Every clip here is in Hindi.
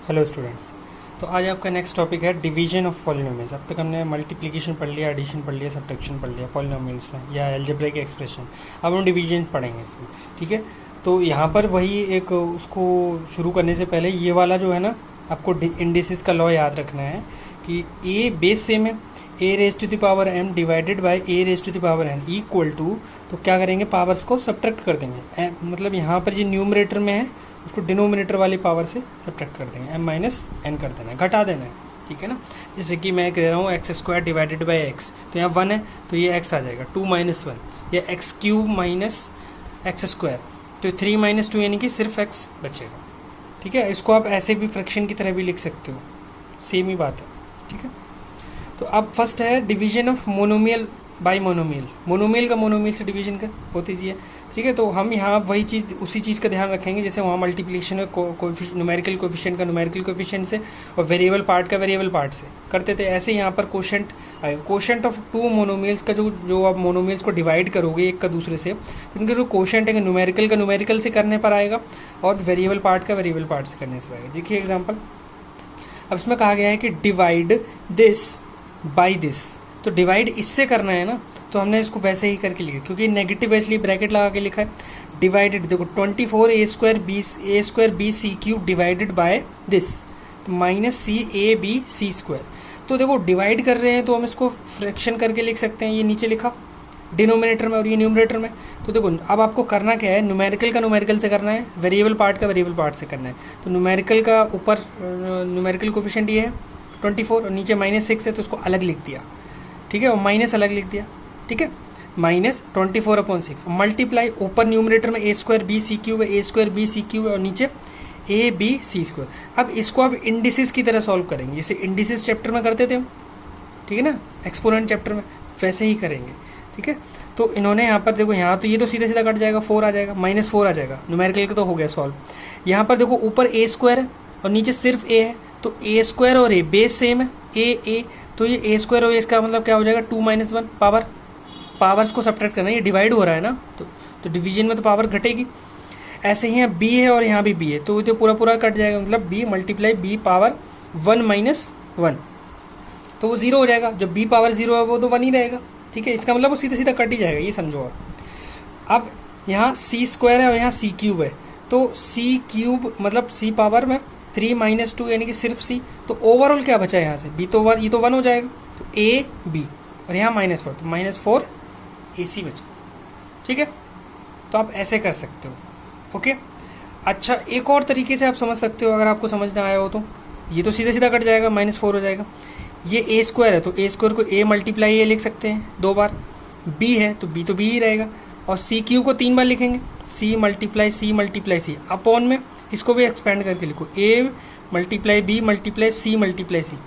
Hello students. तो आज आपका नेक्स्ट टॉपिक है डिवीजन ऑफ पॉलिनोमियल्स। अब तक हमने मल्टीप्लिकेशन पढ़ लिया, एडिशन पढ़ लिया, सब्ट्रैक्शन पढ़ लिया पॉलिनोमियल्स में या अलजेब्रिक एक्सप्रेशन। अब हम डिवीजन पढ़ेंगे इसमें, ठीक है। तो यहाँ पर वही एक उसको शुरू करने से पहले ये वाला जो है ना, आपको इंडिसेस का लॉ याद रखना है कि ए बेस सेम है, a raise to the power m divided by a raise to the power n equal to, तो क्या करेंगे, पावर्स को सब्ट्रैक्ट कर देंगे। मतलब यहाँ पर ये न्यूमरेटर में है, उसको डिनोमिनेटर वाली पावर से सब्ट्रैक्ट कर देंगे, m माइनस एन कर देना है, घटा देना है, ठीक है ना। जैसे कि मैं कह रहा हूँ x square divided by x, तो यहाँ 1 है तो ये x आ जाएगा 2 माइनस 1, या x cube minus X square, तो 3 माइनस 2 यानी कि सिर्फ x बचेगा, ठीक है। इसको आप ऐसे भी फ्रैक्शन की तरह भी लिख सकते हो, सेम ही बात है, ठीक है। तो अब फर्स्ट है division of monomial by monomial. Monomial का मोनोमियल से डिवीजन का बहुत ईजी है, ठीक है। तो हम यहाँ वही चीज़, उसी चीज़ का ध्यान रखेंगे जैसे वहाँ मल्टीप्लिकेशन में न्यूमेरिकल कोफिशिएंट का न्यूमेरिकल कोफिशिएंट से और वेरिएबल पार्ट का वेरिएबल पार्ट से करते थे, ऐसे यहाँ पर कोशेंट आएगा। कोशेंट ऑफ टू मोनोमियल्स का जो आप मोनोमियल्स को डिवाइड करोगे एक का दूसरे से, तो उनके जो कोशेंट है न्यूमेरिकल का न्यूमेरिकल से करने पर आएगा और वेरिएबल पार्ट का वेरिएबल पार्ट से करने से आएगा। देखिए एग्जाम्पल, अब इसमें कहा गया है कि डिवाइड दिस बाई दिस, तो डिवाइड इससे करना है ना, तो हमने इसको वैसे ही करके लिखा, क्योंकि नेगेटिव है इसलिए ब्रैकेट लगा के लिखा है। डिवाइडेड, देखो 24 a square b c cube divided by this, तो minus c a b c square. तो देखो डिवाइड कर रहे हैं तो हम इसको फ्रैक्शन करके लिख सकते हैं, ये नीचे लिखा डिनोमिनेटर में और ये न्यूमरेटर में। तो देखो अब आपको करना क्या है, न्यूमेरिकल का न्यूमेरिकल से करना है, वेरिएबल पार्ट का वेरिएबल पार्ट से करना है। तो न्यूमेरिकल का ऊपर न्यूमेरिकल कोफिशिएंट ये है 24 और नीचे -6 है, तो उसको अलग लिख दिया, ठीक है, और माइनस अलग लिख दिया, ठीक है, माइनस 24/6 मल्टीप्लाई ऊपर न्यूमरेटर में ए स्क्वायर बी सी क्यूब है, ए स्क्वायर बी सी क्यूब है और नीचे ए बी सी स्क्वायर। अब इसको आप इंडिसेस की तरह सॉल्व करेंगे, जैसे इंडिसेस चैप्टर में करते थे हम, ठीक है ना, एक्सपोनेंट चैप्टर में, वैसे ही करेंगे, ठीक है। तो इन्होंने यहाँ पर देखो, यहाँ तो ये तो सीधा सीधा कट जाएगा, 4 आ जाएगा, -4 आ जाएगा, न्यूमेरिकल का तो हो गया सॉल्व। यहाँ पर देखो ऊपर ए स्क्वायर है और नीचे सिर्फ ए है, तो ए स्क्वायर और ए बेस सेम है, ए, तो ये ए स्क्वायर और इसका मतलब क्या हो जाएगा 2 माइनस 1 पावर्स को सब्ट्रैक्ट करना है, ये डिवाइड हो रहा है ना, तो डिवीजन में तो पावर घटेगी। ऐसे ही यहाँ बी है और यहाँ भी बी है, तो ये पूरा पूरा कट जाएगा, मतलब B multiply B power 1 minus 1, तो वो 0 हो जाएगा। जब बी पावर 0 है वो तो 1 ही रहेगा, ठीक है। इसका मतलब वो सीधा सीधा कट ही जाएगा, ये समझो आप। अब यहाँ सी स्क्वायर है और यहाँ सी क्यूब है, तो सी क्यूब मतलब सी पावर में 3 माइनस 2 यानी कि सिर्फ सी, तो ओवरऑल क्या बचा है यहाँ से, बी तो 1, ये तो 1 हो जाएगा, तो ए बी और यहाँ -4, तो -4 ए सी बचा, ठीक है। तो आप ऐसे कर सकते हो, ओके। अच्छा, एक और तरीके से आप समझ सकते हो, अगर आपको समझ ना आया हो तो, ये तो सीधा सीधा कट जाएगा, -4 हो जाएगा। ये ए स्क्वायर है तो ए स्क्वायर को ए मल्टीप्लाई ए लिख सकते हैं 2 बार, बी है तो बी ही रहेगा, और सी क्यू को 3 बार लिखेंगे, सी मल्टीप्लाई सी अपॉन में इसको भी एक्सपेंड करके लिखो, A multiply C multiply C.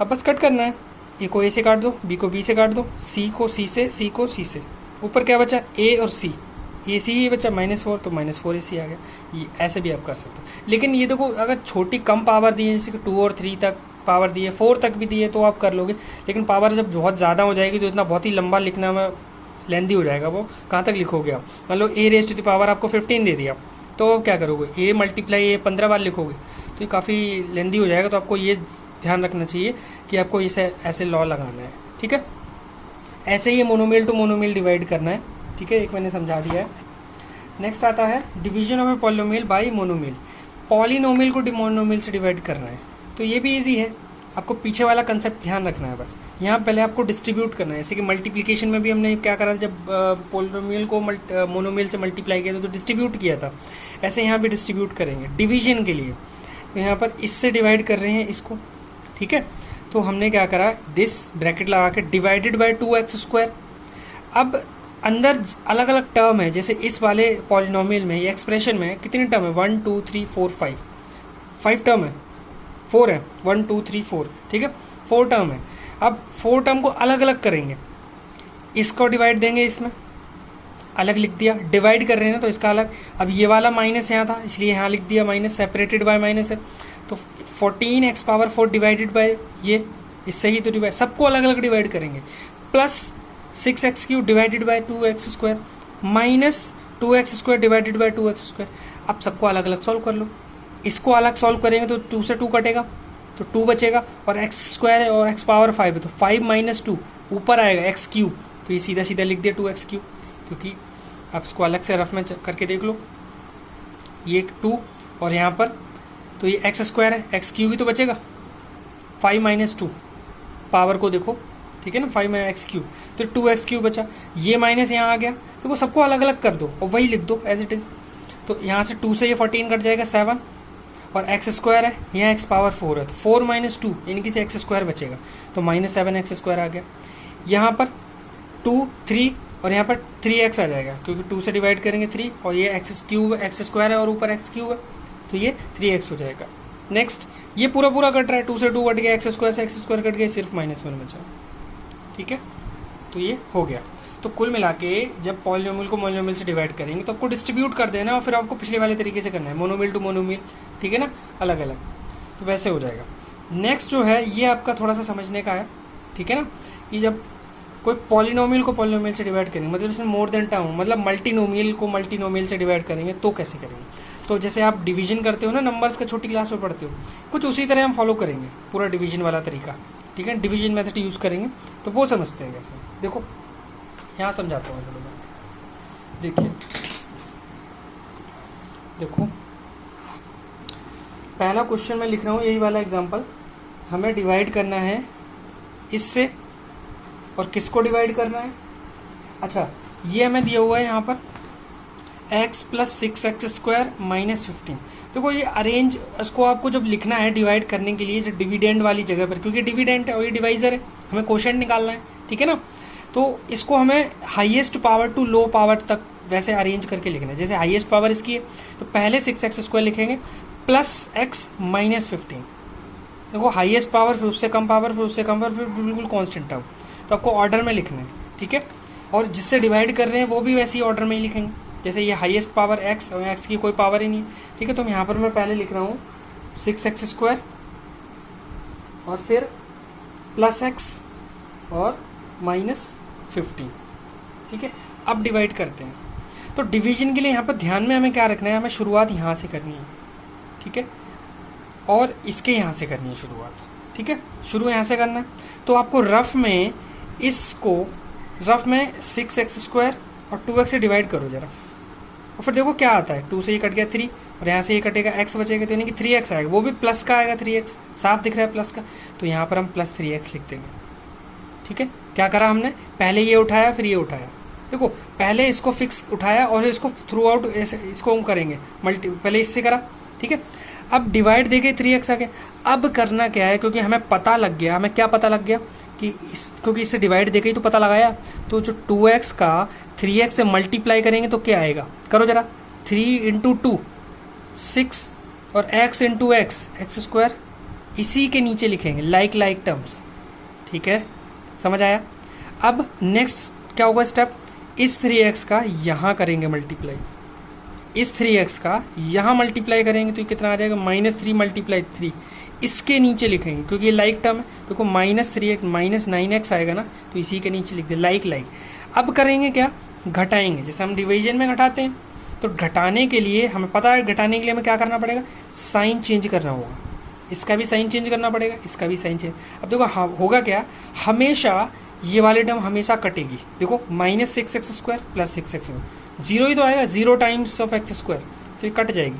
अब बस कट करना है, ए को ए से काट दो, बी को बी से काट दो, सी को सी से, सी को सी से। ऊपर क्या बचा, ए और सी, ए सी ही बचा -4, तो -4 ए सी आ गया। ये ऐसे भी आप कर सकते हो, लेकिन ये देखो अगर छोटी कम पावर दी है, जैसे कि 2 और 3 तक पावर दी है, 4 तक भी दी है, तो आप कर लोगे। लेकिन पावर जब बहुत ज़्यादा हो जाएगी तो इतना बहुत ही लंबा लिखना में लेंदी हो जाएगा, वो कहाँ तक लिखोगे आप। मतलब ए रेज टू द पावर आपको 15 दे दिया, तो अब क्या करोगे, ए मल्टीप्लाई ए 15 बार लिखोगे, तो ये काफ़ी लेंदी हो जाएगा। तो आपको ये ध्यान रखना चाहिए कि आपको इसे ऐसे लॉ लगाना है, ठीक है। ऐसे ही मोनोमियल टू मोनोमियल डिवाइड करना है, ठीक है, एक मैंने समझा दिया है। नेक्स्ट आता है division of a polynomial by monomial. Polynomial को मोनोमियल से डिवाइड करना है, तो ये भी ईजी है, आपको पीछे वाला कंसेप्ट ध्यान रखना है बस। यहाँ पहले आपको डिस्ट्रीब्यूट करना है, जैसे कि मल्टीप्लिकेशन में भी हमने क्या करा, जब पॉलिनोमियल को मोनोमियल से मल्टीप्लाई किया था तो डिस्ट्रीब्यूट किया था, ऐसे यहाँ भी डिस्ट्रीब्यूट करेंगे डिवीजन के लिए। तो यहाँ पर इससे डिवाइड कर रहे हैं इसको, ठीक है। तो हमने क्या करा, दिस ब्रैकेट लगा के डिवाइडेड बाय 2x स्क्वायर। अब अंदर अलग अलग टर्म है, जैसे इस वाले पॉलिनोमियल में, ये एक्सप्रेशन में कितने टर्म है, 1 2 3 4 5 टर्म है, 4 है, 1 2 3 4, ठीक है, 4 टर्म है। अब 4 टर्म को अलग अलग करेंगे, इसको डिवाइड देंगे, इसमें अलग लिख दिया, डिवाइड कर रहे हैं ना तो इसका अलग। अब ये वाला माइनस यहाँ था इसलिए यहाँ लिख दिया माइनस, सेपरेटेड बाय माइनस है, तो 14x पावर 4 डिवाइडेड बाय ये, इससे ही तो डिवाइड, सबको अलग अलग डिवाइड करेंगे, plus 6x cube divided bye 2x square minus 2x square divided by 2x square. अब सबको अलग अलग सॉल्व कर लो, इसको अलग सॉल्व करेंगे तो 2 से 2 कटेगा तो 2 बचेगा, और एक्स स्क्वायर है और एक्स पावर 5 है तो 5 माइनस 2 ऊपर आएगा एक्स क्यूब, तो ये सीधा सीधा लिख दिया 2x क्यूब, क्योंकि आप इसको अलग से रफ में करके देख लो, ये 2 और यहाँ पर तो ये एक्स स्क्वायर है, एक्स क्यूब ही तो बचेगा, 5 माइनस 2 पावर को देखो, ठीक है ना, 5 माइनस एक्स क्यूब तो 2x क्यूब बचा, ये माइनस यहाँ आ गया, देखो सबको अलग अलग कर दो और वही लिख दो एज इट इज़, तो यहाँ से 2 से ये 14 कट जाएगा 7, और एक्स स्क्वायर है, यहाँ एक्स पावर 4 है तो 4 माइनस 2 यानी कि से एक्स स्क्वायर बचेगा, तो -7 एक्स स्क्वायर आ गया, यहाँ पर 2 3 और यहाँ पर 3x आ जाएगा, क्योंकि 2 से डिवाइड करेंगे 3 और ये एक्स क्यूब एक्स स्क्वायर है और ऊपर एक्स क्यूब है तो ये 3x हो जाएगा। नेक्स्ट ये पूरा पूरा कट रहा है, 2 से 2 कट गया, एक्स स्क्वायर से एक्स स्क्वायर कट गया, सिर्फ -1 बचा, ठीक है, तो ये हो गया। तो कुल मिला के जब पॉलिनोमियल को मोनोमियल से डिवाइड करेंगे तो आपको डिस्ट्रीब्यूट कर देना और फिर आपको पिछले वाले तरीके से करना है, मोनोमियल टू मोनोमियल, ठीक है ना, अलग अलग, तो वैसे हो जाएगा। नेक्स्ट जो है ये आपका थोड़ा सा समझने का है, ठीक है ना, कि जब कोई पॉलिनोमियल को पॉलिनोमियल से डिवाइड करेंगे, मतलब इसमें मोर देन टर्म, मतलब मल्टीनोमियल को मल्टीनोमियल से डिवाइड करेंगे तो कैसे करेंगे, तो जैसे आप डिवीजन करते हो ना, नंबर्स का छोटी क्लास में पढ़ते हो, कुछ उसी तरह हम फॉलो करेंगे पूरा डिवीजन वाला तरीका, ठीक है, डिवीजन मेथड यूज़ करेंगे तो वो समझते हैं कैसे। देखो यहाँ समझाता हूँ, चलो देखिए, देखो पहला क्वेश्चन मैं लिख रहा हूँ, यही वाला एग्जांपल, हमें डिवाइड करना है इससे, और किसको डिवाइड करना है, अच्छा ये हमें दिया हुआ है यहाँ पर x + 6x² -15। देखो ये अरेंज, इसको आपको जब लिखना है डिवाइड करने के लिए, जो डिविडेंड वाली जगह पर, क्योंकि डिविडेंड है और ये डिवाइजर है, हमें क्वोशिएंट निकालना है, ठीक है ना, तो इसको हमें highest power to low power तक वैसे अरेंज करके लिखना है। जैसे हाईएस्ट पावर इसकी है तो पहले 6x² लिखेंगे +x -15, देखो हाईएस्ट पावर, फिर उससे कम पावर, फिर उससे कम पावर, फिर बिल्कुल कांस्टेंट टर्म, तो आपको ऑर्डर में लिखना है, ठीक है, और जिससे डिवाइड कर रहे हैं वो भी वैसे ही ऑर्डर में ही लिखेंगे, जैसे ये हाईएस्ट पावर x और x की कोई पावर ही नहीं है, ठीक है, तो यहाँ पर मैं पहले लिख रहा हूँ 6x² और फिर +x और -15, ठीक है। अब डिवाइड करते हैं, तो डिवीजन के लिए यहाँ पर ध्यान में हमें क्या रखना है, हमें शुरुआत यहाँ से करनी है, ठीक है, और इसके यहाँ से करनी है शुरुआत, ठीक है, शुरू यहाँ से करना है, तो आपको रफ में इसको रफ में 6x² और 2x से डिवाइड करो जरा, और फिर देखो क्या आता है, 2 से ये कट गया 3 और यहाँ से ये कटेगा x बचेगा, तो यानी कि 3x आएगा, वो भी प्लस का आएगा, 3x साफ दिख रहा है प्लस का, तो यहाँ पर हम +3x लिख देंगे, ठीक है। क्या करा हमने, पहले ये उठाया फिर ये उठाया, देखो पहले इसको फिक्स उठाया और इसको थ्रू आउट इसको हम करेंगे मल्टी, पहले इससे करा, ठीक है। अब डिवाइड देके 3x आ गया, अब करना क्या है, क्योंकि हमें पता लग गया, हमें क्या पता लग गया कि क्योंकि इससे डिवाइड देके ही तो पता लगाया, तो जो 2x का 3x से मल्टीप्लाई करेंगे तो क्या आएगा, करो जरा, 3 × 2 6 और x × x² इसी के नीचे लिखेंगे लाइक टर्म्स, ठीक है, समझ आया। अब नेक्स्ट क्या होगा स्टेप, इस 3x का यहाँ करेंगे मल्टीप्लाई, इस 3x का यहाँ मल्टीप्लाई करेंगे तो ये कितना आ जाएगा, -3 × 3, इसके नीचे लिखेंगे क्योंकि ये लाइक टर्म है, देखो -3x -9x आएगा ना, तो इसी के नीचे लिख दे लाइक। अब करेंगे क्या, घटाएंगे, जैसे हम डिवीजन में घटाते हैं, तो घटाने के लिए हमें पता है, घटाने के लिए हमें क्या करना पड़ेगा, साइन चेंज करना होगा, इसका भी साइन चेंज करना पड़ेगा, इसका भी साइन चेंज। अब देखो होगा क्या, हमेशा ये वाले टर्म हमेशा कटेगी, देखो -6x² + 6x, 0 ही तो आएगा, 0 टाइम्स ऑफ x², तो ये कट जाएगी,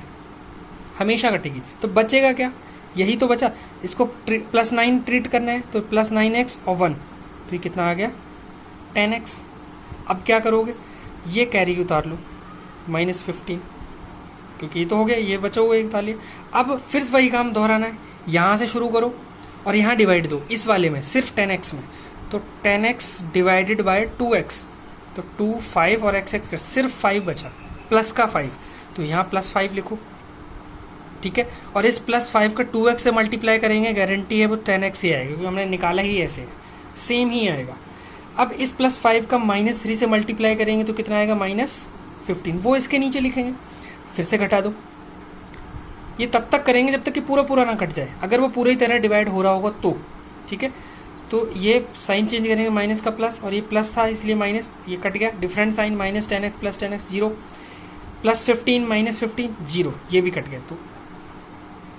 हमेशा कटेगी, तो बचेगा क्या, यही तो बचा, इसको +9 ट्रीट करना है, तो +9x और 1, तो ये कितना आ गया 10x। अब क्या करोगे, ये कैरी उतार लो -15, क्योंकि ये तो हो गया, ये बचा हुआ एक उतार लिया। अब फिर वही काम दोहराना है, यहाँ से शुरू करो और यहाँ डिवाइड दो, इस वाले में सिर्फ 10x में, तो 10x डिवाइडेड बाय 2x, तो 2 5 और x सिर्फ 5 बचा, प्लस का 5, तो यहाँ +5 लिखो, ठीक है, और इस +5 का 2x से मल्टीप्लाई करेंगे, गारंटी है वो 10x ही आएगा, क्योंकि हमने निकाला ही ऐसे, सेम ही आएगा। अब इस +5 का -3 से मल्टीप्लाई करेंगे तो कितना आएगा, -15, वो इसके नीचे लिखेंगे, फिर से घटा दो, ये तब तक करेंगे जब तक कि पूरा पूरा ना कट जाए, अगर वो पूरी तरह डिवाइड हो रहा होगा तो, ठीक है, तो ये साइन चेंज करेंगे, माइनस का प्लस, और ये प्लस था इसलिए माइनस, ये कट गया, डिफरेंट साइन, -10x + 10x 0, +15 -15 0, ये भी कट गया, तो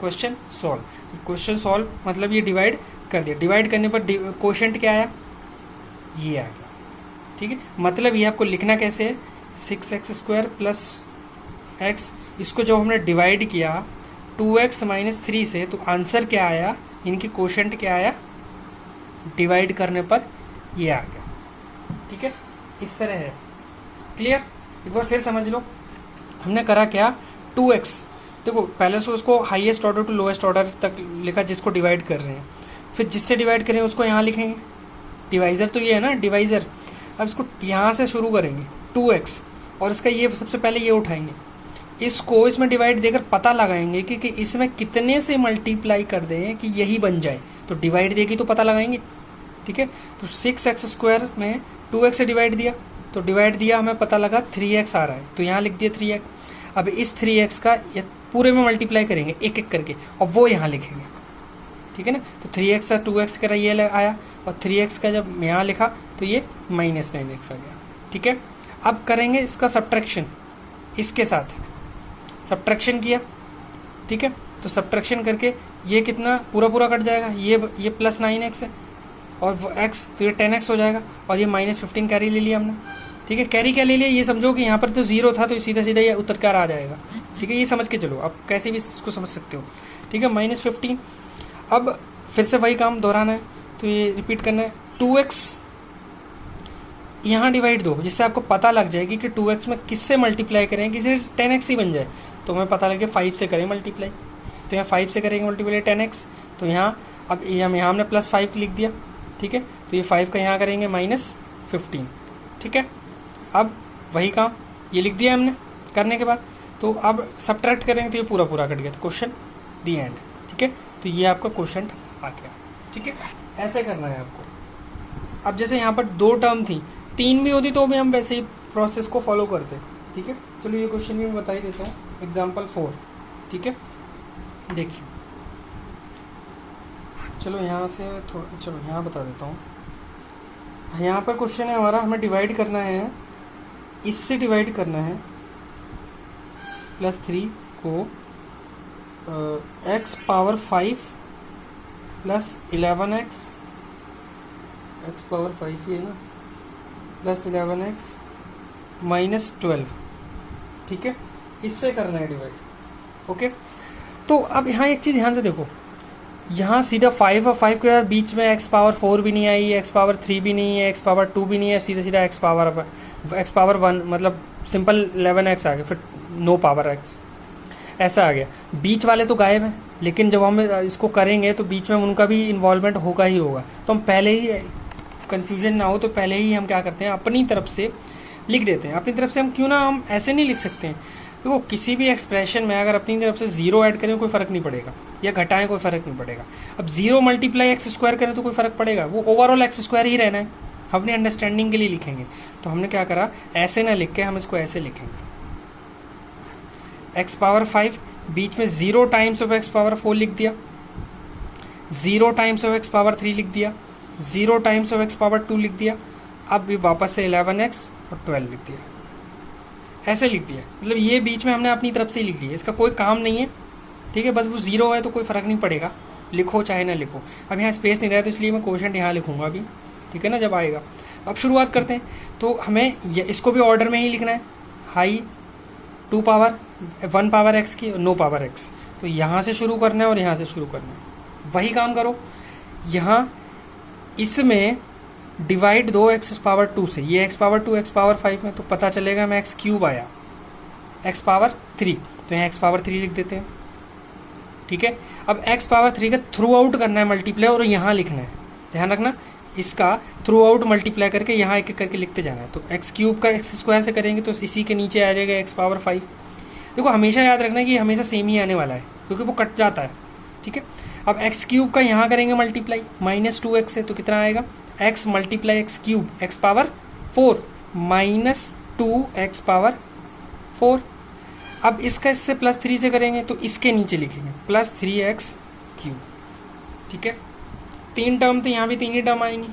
क्वेश्चन सॉल्व। क्वेश्चन सॉल्व मतलब ये डिवाइड कर दिया, डिवाइड करने पर क्वोशंट क्या आया, ये आ गया। ठीक है, मतलब ये आपको लिखना कैसे है, 6x² प्लस x, इसको जब हमने डिवाइड किया 2x माइनस 3 से, तो आंसर क्या आया, इनकी क्वोशंट क्या आया, डिवाइड करने पर ये आ गया। ठीक है, इस तरह है। क्लियर, एक बार फिर समझ लो। हमने करा क्या, 2x, देखो पहले से उसको highest order to lowest order तक लिखा जिसको डिवाइड कर रहे हैं, फिर जिससे डिवाइड कर रहे हैं उसको यहाँ लिखेंगे, डिवाइज़र तो ये है ना, डिवाइज़र। अब इसको यहाँ से शुरू करेंगे 2x, और इसका ये सबसे पहले ये उठाएंगे, इसको इसमें डिवाइड देकर पता लगाएंगे कि इसमें कितने से मल्टीप्लाई कर दें कि यही बन जाए, तो डिवाइड देगी तो पता लगाएंगे। ठीक है, तो 6x² में 2x से डिवाइड दिया, तो डिवाइड दिया हमें पता लगा 3x आ रहा है, तो यहाँ लिख दिया 3x। अब इस 3x का ये पूरे में मल्टीप्लाई करेंगे एक एक करके, और वो यहाँ लिखेंगे। ठीक है ना, तो 3x से 2x का ये आया, और 3x का जब यहाँ लिखा तो ये -9x आ गया। ठीक है, अब करेंगे इसका सब्ट्रैक्शन, इसके साथ सब्ट्रैक्शन किया। ठीक है, तो सब्ट्रैक्शन करके ये कितना पूरा पूरा कट जाएगा, ये प्लस 9x है, और x तो ये 10x हो जाएगा, और ये -15 कैरी ले लिया हमने। ठीक है, कैरी क्या ले लिया, ये समझो कि यहाँ पर तो 0 था, तो सीधा सीधा ये उत्तर कर आ जाएगा। ठीक है, ये समझ के चलो, आप कैसे भी इसको समझ सकते हो। ठीक है, -15। अब फिर से वही काम दोहराना है, तो ये रिपीट करना है, 2x यहाँ डिवाइड दो, जिससे आपको पता लग जाएगी कि 2x में किससे मल्टीप्लाई करें, किसी 10x ही बन जाए, तो हमें पता लगे 5 से करें मल्टीप्लाई, तो यहाँ 5 से करेंगे मल्टीप्लाई 10x, तो यहाँ अब यहाँ हमने +5 लिख दिया। ठीक है, तो ये 5 का यहाँ करेंगे -15। ठीक है, अब वही काम ये लिख दिया हमने करने के बाद, तो अब सब्ट्रैक्ट करेंगे तो ये पूरा पूरा कट गया, तो क्वेश्चन दी एंड। ठीक है, तो ये आपका क्वेश्चन आ गया। ठीक है, ऐसे करना है आपको। अब जैसे यहाँ पर 2 टर्म थी, 3 भी होती तो भी हम वैसे ही प्रोसेस को फॉलो करते। ठीक है, चलो ये क्वेश्चन भी मैं बता ही देता हूँ, एग्जाम्पल 4। ठीक है, देखिए, चलो यहाँ से थोड़ा, चलो यहाँ बता देता हूँ। यहाँ पर क्वेश्चन है हमारा, हमें डिवाइड करना है, इससे डिवाइड करना है +3 को x power 5 plus 11x, x power 5 ही है ना, प्लस 11x -12। ठीक है, इससे करना है डिवाइड। ओके, तो अब यहाँ एक चीज़ ध्यान से देखो, यहाँ सीधा 5 और 5 के बीच में x पावर 4 भी नहीं आई, x पावर 3 भी नहीं है, x पावर 2 भी नहीं है, सीधा सीधा x पावर 1, मतलब सिंपल 11x आ गया, फिर नो पावर x ऐसा आ गया। बीच वाले तो गायब हैं, लेकिन जब हम इसको करेंगे तो बीच में उनका भी इन्वॉल्वमेंट होगा ही होगा, तो हम पहले ही, कन्फ्यूजन ना हो तो पहले ही हम क्या करते हैं, अपनी तरफ से लिख देते हैं। अपनी तरफ से हम क्यों ना, हम ऐसे नहीं लिख सकते हैं, देखो किसी भी एक्सप्रेशन में अगर अपनी तरफ से 0 ऐड करें कोई फ़र्क नहीं पड़ेगा, या घटाएं कोई फ़र्क नहीं पड़ेगा। अब 0 मल्टीप्लाई x² करें तो कोई फ़र्क पड़ेगा, वो ओवरऑल x² ही रहना है, हम अपनी अंडरस्टैंडिंग के लिए लिखेंगे। तो हमने क्या करा, ऐसे ना लिख के हम इसको ऐसे लिखेंगे, x पावर 5 बीच में 0 टाइम्स ऑफ x पावर 4 लिख दिया, 0 टाइम्स ऑफ x पावर 3 लिख दिया, 0 टाइम्स ऑफ x पावर 2 लिख दिया, अब भी वापस से 11x और 12 लिख दिया, ऐसे लिख दिया। मतलब ये बीच में हमने अपनी तरफ से ही लिख लिया, इसका कोई काम नहीं है। ठीक है, बस वो 0 है तो कोई फ़र्क नहीं पड़ेगा, लिखो चाहे ना लिखो। अब यहाँ स्पेस नहीं रहा तो इसलिए मैं क्वोशंट यहाँ लिखूँगा अभी। ठीक है ना, जब आएगा। अब शुरुआत करते हैं, तो हमें इसको भी ऑर्डर में ही लिखना है, हाई 2 पावर 1 पावर x की, नो पावर x, तो यहाँ से शुरू करना है और यहाँ से शुरू करना है। वही काम करो, यहाँ इसमें डिवाइड दो x पावर 2 से, ये x पावर 2 x पावर 5 में, तो पता चलेगा हमें x³ आया, x पावर 3, तो यहाँ x पावर 3 लिख देते हैं। ठीक है, अब x पावर 3 का थ्रू आउट करना है मल्टीप्लाई, और यहाँ लिखना है, ध्यान रखना, इसका थ्रू आउट मल्टीप्लाई करके यहाँ एक एक करके लिखते जाना है। तो x³ का x² से करेंगे तो इसी के नीचे आ जाएगा x पावर 5। देखो हमेशा याद रखना कि हमेशा सेम ही आने वाला है, क्योंकि वो कट जाता है। ठीक है, अब x³ का यहाँ करेंगे मल्टीप्लाई -2x से, तो कितना आएगा, x multiply x³ x power 4 -2x power 4। अब इसका इससे +3 से करेंगे तो इसके नीचे लिखेंगे +3x³। ठीक है, 3 टर्म तो यहाँ भी 3 ही टर्म आएंगी,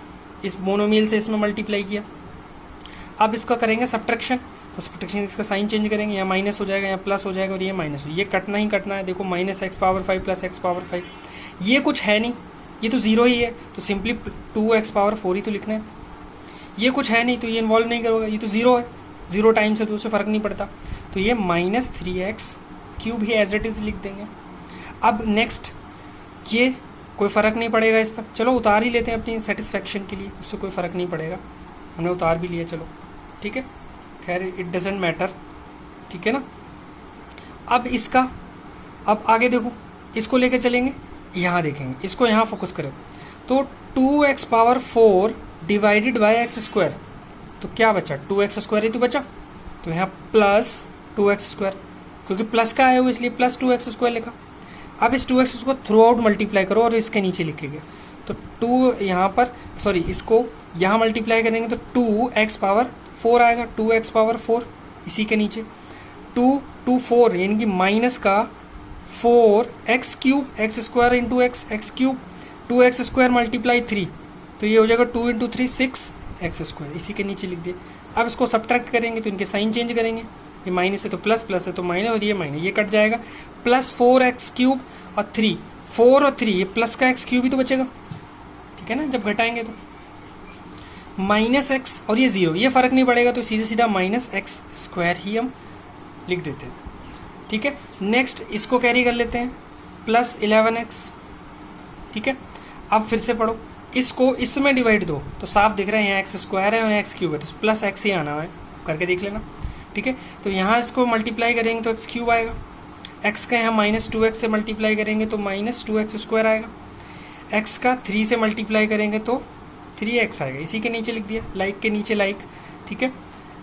इस मोनोमियल से इसमें मल्टीप्लाई किया। अब इसका करेंगे सब्ट्रैक्शन, तो सब्ट्रैक्शन इसका साइन चेंज करेंगे, यहाँ माइनस हो जाएगा, यहाँ प्लस हो जाएगा और ये माइनस हो, ये कटना ही कटना है। देखो minus x power 5 plus x power 5, ये कुछ है नहीं, ये तो जीरो ही है, तो सिंपली 2x पावर 4 ही तो लिखना है। ये कुछ है नहीं तो ये इन्वॉल्व नहीं करोगे, ये तो जीरो है, जीरो टाइम्स है तो उससे फ़र्क नहीं पड़ता, तो ये माइनस 3x क्यूब ही एज इट इज़ लिख देंगे। अब नेक्स्ट, ये कोई फ़र्क नहीं पड़ेगा इस पर, चलो उतार ही लेते हैं अपनी सेटिस्फेक्शन के लिए, उससे कोई फ़र्क नहीं पड़ेगा, हमने उतार भी लिया, चलो ठीक है, खैर इट डजेंट मैटर, ठीक है ना। अब इसका, अब आगे देखो, इसको लेके चलेंगे, यहाँ देखेंगे, इसको यहाँ फोकस करें, तो 2x power 4 divided by x square, तो क्या बचा, 2x स्क्वायर ही तो बचा, तो यहाँ प्लस 2x स्क्वायर, क्योंकि प्लस का आया हुआ इसलिए प्लस 2x स्क्वायर लिखा। अब इस 2x को थ्रू आउट मल्टीप्लाई करो और इसके नीचे लिखेंगे, तो 2 यहाँ पर, सॉरी इसको यहाँ मल्टीप्लाई करेंगे तो 2x पावर 4 आएगा, 2x पावर 4 इसी के नीचे, 2 4 यानी कि माइनस का 4x cube, x square into x cube, 2x square multiply 3, तो ये हो जाएगा 2 इंटू 3 6x स्क्वायर, इसी के नीचे लिख दिए। अब इसको सब्ट्रैक्ट करेंगे तो इनके साइन चेंज करेंगे, ये माइनस है तो प्लस, प्लस है तो माइनस, और ये माइनस, ये कट जाएगा, प्लस 4x क्यूब और 3, 4 और 3, ये प्लस का x क्यूब ही तो बचेगा, ठीक है ना, जब घटाएंगे तो माइनस एक्स, और ये जीरो, ये फ़र्क नहीं पड़ेगा, तो सीधे सीधा माइनस एक्स स्क्वायर ही हम लिख देते हैं, ठीक है। नेक्स्ट इसको कैरी कर लेते हैं, प्लस 11x, ठीक है। अब फिर से पढ़ो, इसको इसमें डिवाइड दो तो साफ दिख रहा है, यहाँ एक्स स्क्वायर है और एक्स क्यूब है, तो प्लस एक्स ही आना है, करके देख लेना, ठीक है। तो यहाँ इसको मल्टीप्लाई करेंगे तो एक्स क्यूब आएगा, एक्स का यहाँ माइनस 2x से मल्टीप्लाई करेंगे तो माइनस 2x स्क्वायर आएगा, एक्स का 3 से मल्टीप्लाई करेंगे तो 3x आएगा, इसी के नीचे लिख दिया, लाइक के नीचे लाइक, ठीक है।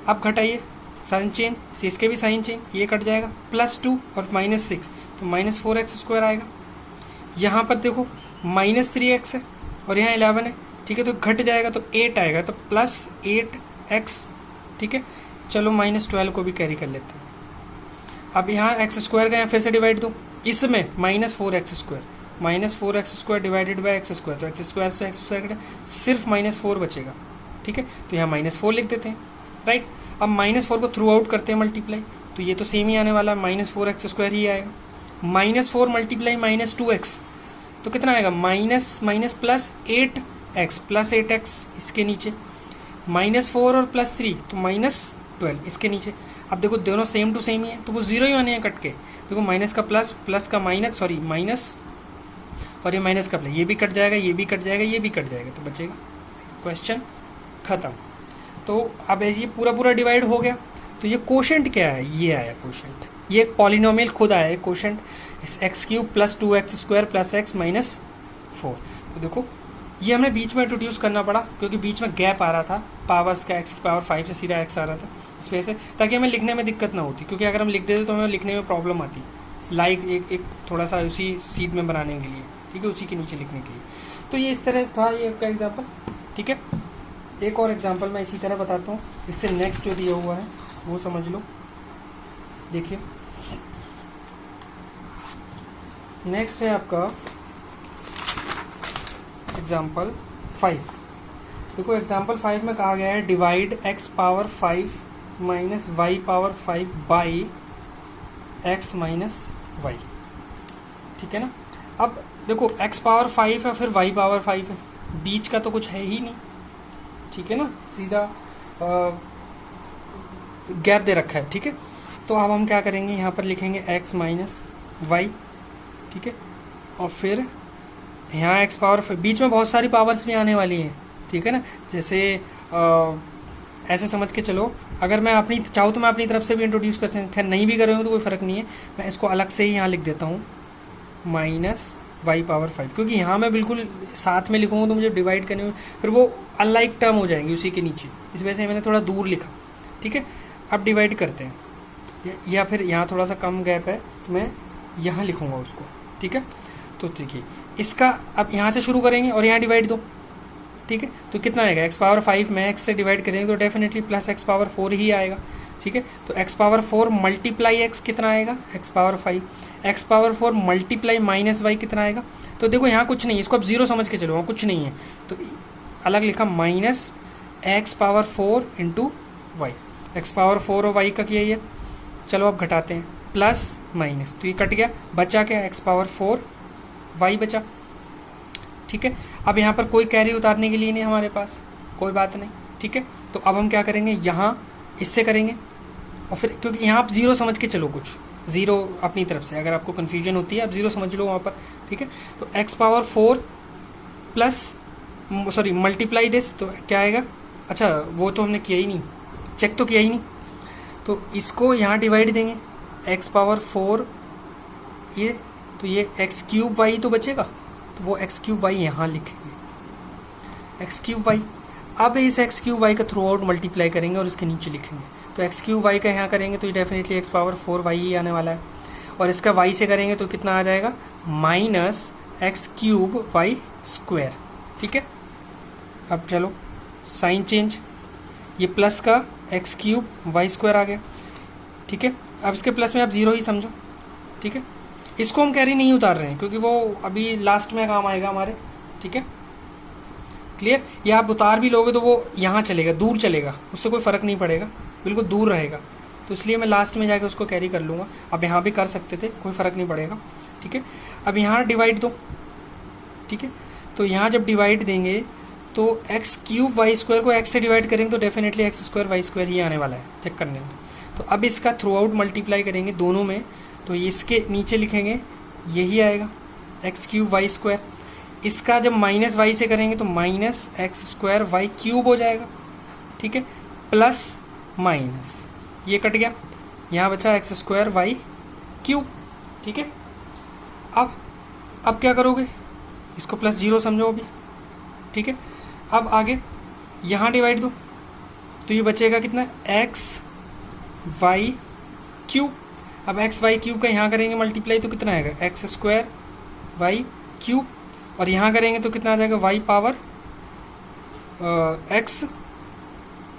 अब घटाइए, साइन चेंज, इसके भी साइन चेंज, ये कट जाएगा, प्लस 2 और माइनस 6, तो माइनस 4x स्क्वायर आएगा। यहाँ पर देखो माइनस 3x है और यहाँ 11 है, ठीक है, तो घट जाएगा तो 8 आएगा, तो प्लस 8x, ठीक है। चलो माइनस 12 को भी कैरी कर लेते हैं। अब यहाँ एक्स स्क्वायर का यहाँ फिर से डिवाइड दो, इसमें minus 4x square, minus 4x square divided by x square, तो एक्स स्क्वायर से एक्स स्क्वायर सिर्फ माइनस 4 बचेगा, ठीक है, तो यहाँ माइनस 4 लिख देते हैं, राइट। अब माइनस 4 को थ्रू आउट करते हैं मल्टीप्लाई, तो ये तो सेम ही आने वाला है, माइनस 4x स्क्वायर ही आएगा, माइनस 4 मल्टीप्लाई माइनस 2x, तो कितना आएगा, minus minus plus 8x, plus 8x इसके नीचे, माइनस 4 और प्लस 3 तो माइनस 12 इसके नीचे। अब देखो दोनों सेम टू सेम ही है, तो वो जीरो ही आने हैं कट के, देखो माइनस का प्लस, प्लस का माइनस, सॉरी माइनस, और ये माइनस का प्लस, ये भी कट जाएगा, ये भी कट जाएगा, ये भी कट जाएगा, तो बचेगा, क्वेश्चन खत्म। तो अब ऐसे ये पूरा पूरा डिवाइड हो गया, तो ये कोशेंट क्या है, ये आया कोशेंट, ये एक पॉलिनोमियल खुद आया है quotient, x cube plus 2x square plus x minus 4। तो देखो ये हमें बीच में इंट्रोड्यूस करना पड़ा, क्योंकि बीच में गैप आ रहा था, पावर्स का x की पावर 5 से सीधा x आ रहा था इस वजह से, ताकि हमें लिखने में दिक्कत ना होती, क्योंकि अगर हम लिख देते तो हमें लिखने में प्रॉब्लम आती, लाइक एक थोड़ा सा उसी सीध में बनाने के लिए, ठीक है, उसी के नीचे लिखने के लिए। तो ये इस तरह था ये आपका एग्जाम्पल, ठीक है। एक और एग्जाम्पल मैं इसी तरह बताता हूँ, इससे नेक्स्ट जो दिया हुआ है वो समझ लो, देखिए नेक्स्ट है आपका एग्जाम्पल 5। देखो एग्जाम्पल 5 में कहा गया है divide x power 5 minus Y power 5 by x minus Y, ठीक है ना। अब देखो x पावर 5 है, फिर y पावर 5 है, बीच का तो कुछ है ही नहीं, ठीक है ना, सीधा गैप दे रखा है, ठीक है। तो अब हम क्या करेंगे, यहाँ पर लिखेंगे x माइनस वाई, ठीक है, और फिर यहाँ x पावर, बीच में बहुत सारी पावर्स भी आने वाली हैं, ठीक है ना, जैसे ऐसे समझ के चलो, अगर मैं अपनी चाहूँ तो मैं अपनी तरफ से भी इंट्रोड्यूस कर सकता हूँ, खैर नहीं भी करूँगा तो कोई फ़र्क नहीं है, मैं इसको अलग से ही यहाँ लिख देता हूँ माइनस वाई पावर 5, क्योंकि यहाँ मैं बिल्कुल साथ में लिखूँगा तो मुझे डिवाइड करने में फिर वो अनलाइक टर्म हो जाएंगी उसी के नीचे, इस वजह से मैंने थोड़ा दूर लिखा, ठीक है। अब डिवाइड करते हैं, या फिर यहाँ थोड़ा सा कम गैप है तो मैं यहाँ लिखूँगा उसको, ठीक है। तो देखिए इसका अब यहाँ से शुरू करेंगे और यहाँ डिवाइड दो, ठीक है, तो कितना आएगा, x पावर 5 में x से डिवाइड करेंगे तो डेफिनेटली प्लस x पावर 4 ही आएगा, ठीक है। तो x पावर 4 मल्टीप्लाई x कितना आएगा, x power 5, x power 4 multiply minus y कितना आएगा। तो देखो यहाँ कुछ नहीं है, इसको अब जीरो समझ के चलो, वहाँ कुछ नहीं है तो अलग लिखा minus x power 4 into Y. X power 4 और वाई का किया ये, चलो अब घटाते हैं, प्लस माइनस, तो ये कट गया, बचा क्या, एक्स पावर 4 वाई बचा। ठीक है, अब यहाँ पर कोई कैरी उतारने के लिए नहीं हमारे पास, कोई बात नहीं। ठीक है, तो अब हम क्या करेंगे, यहाँ इससे करेंगे, और फिर क्योंकि यहाँ आप जीरो समझ के चलो, कुछ जीरो अपनी तरफ से, अगर आपको कन्फ्यूजन होती है आप जीरो समझ लो वहाँ पर। ठीक है, तो x power 4 plus sorry multiply this, तो क्या आएगा, अच्छा वो तो हमने किया ही नहीं, चेक तो किया ही नहीं, तो इसको यहाँ डिवाइड देंगे, एक्स पावर 4 ये, तो ये एक्स क्यूब वाई तो बचेगा, तो वो एक्स क्यूब वाई यहाँ लिखेंगे, एक्स क्यूब वाई। अब इस एक्स क्यूब वाई का थ्रू आउट मल्टीप्लाई करेंगे और इसके नीचे लिखेंगे, तो एक्स क्यूब वाई का यहाँ करेंगे तो ये definitely x power 4 why he आने वाला है, और इसका वाई से करेंगे तो कितना आ जाएगा, minus X cube Y square. ठीक है, अब चलो साइन चेंज, ये प्लस का एक्स क्यूब वाई स्क्वायर आ गया। ठीक है, अब इसके प्लस में आप जीरो ही समझो। ठीक है, इसको हम कैरी नहीं उतार रहे हैं क्योंकि वो अभी लास्ट में काम आएगा हमारे। ठीक है, क्लियर, ये आप उतार भी लोगे तो वो यहाँ चलेगा, दूर चलेगा, उससे कोई फ़र्क नहीं पड़ेगा, बिल्कुल दूर रहेगा, तो इसलिए मैं लास्ट में जाके उसको कैरी कर लूँगा। अब यहाँ भी कर सकते थे, कोई फ़र्क नहीं पड़ेगा। ठीक है, अब यहाँ डिवाइड दो। ठीक है, तो यहाँ जब डिवाइड देंगे तो एक्स क्यूब वाई स्क्वायर को एक्स से डिवाइड करेंगे तो definitely x square Y square ही आने वाला है चेक करने में। तो अब इसका थ्रू आउट मल्टीप्लाई करेंगे दोनों में, तो इसके नीचे लिखेंगे यही आएगा एक्स क्यूब वाई स्क्वायर, इसका जब माइनस वाई से करेंगे तो minus X square Y cube हो जाएगा। ठीक है, प्लस माइनस ये कट गया, यहाँ बचा एक्स स्क्वायर वाई क्यूब। ठीक है, अब क्या करोगे, इसको प्लस जीरो समझो अभी। ठीक है, अब आगे यहाँ डिवाइड दो, तो ये बचेगा कितना, एक्स वाई क्यूब। अब एक्स वाई क्यूब का यहाँ करेंगे मल्टीप्लाई तो कितना आएगा, एक्स स्क्वायर वाई क्यूब, और यहाँ करेंगे तो कितना आ जाएगा, Y power X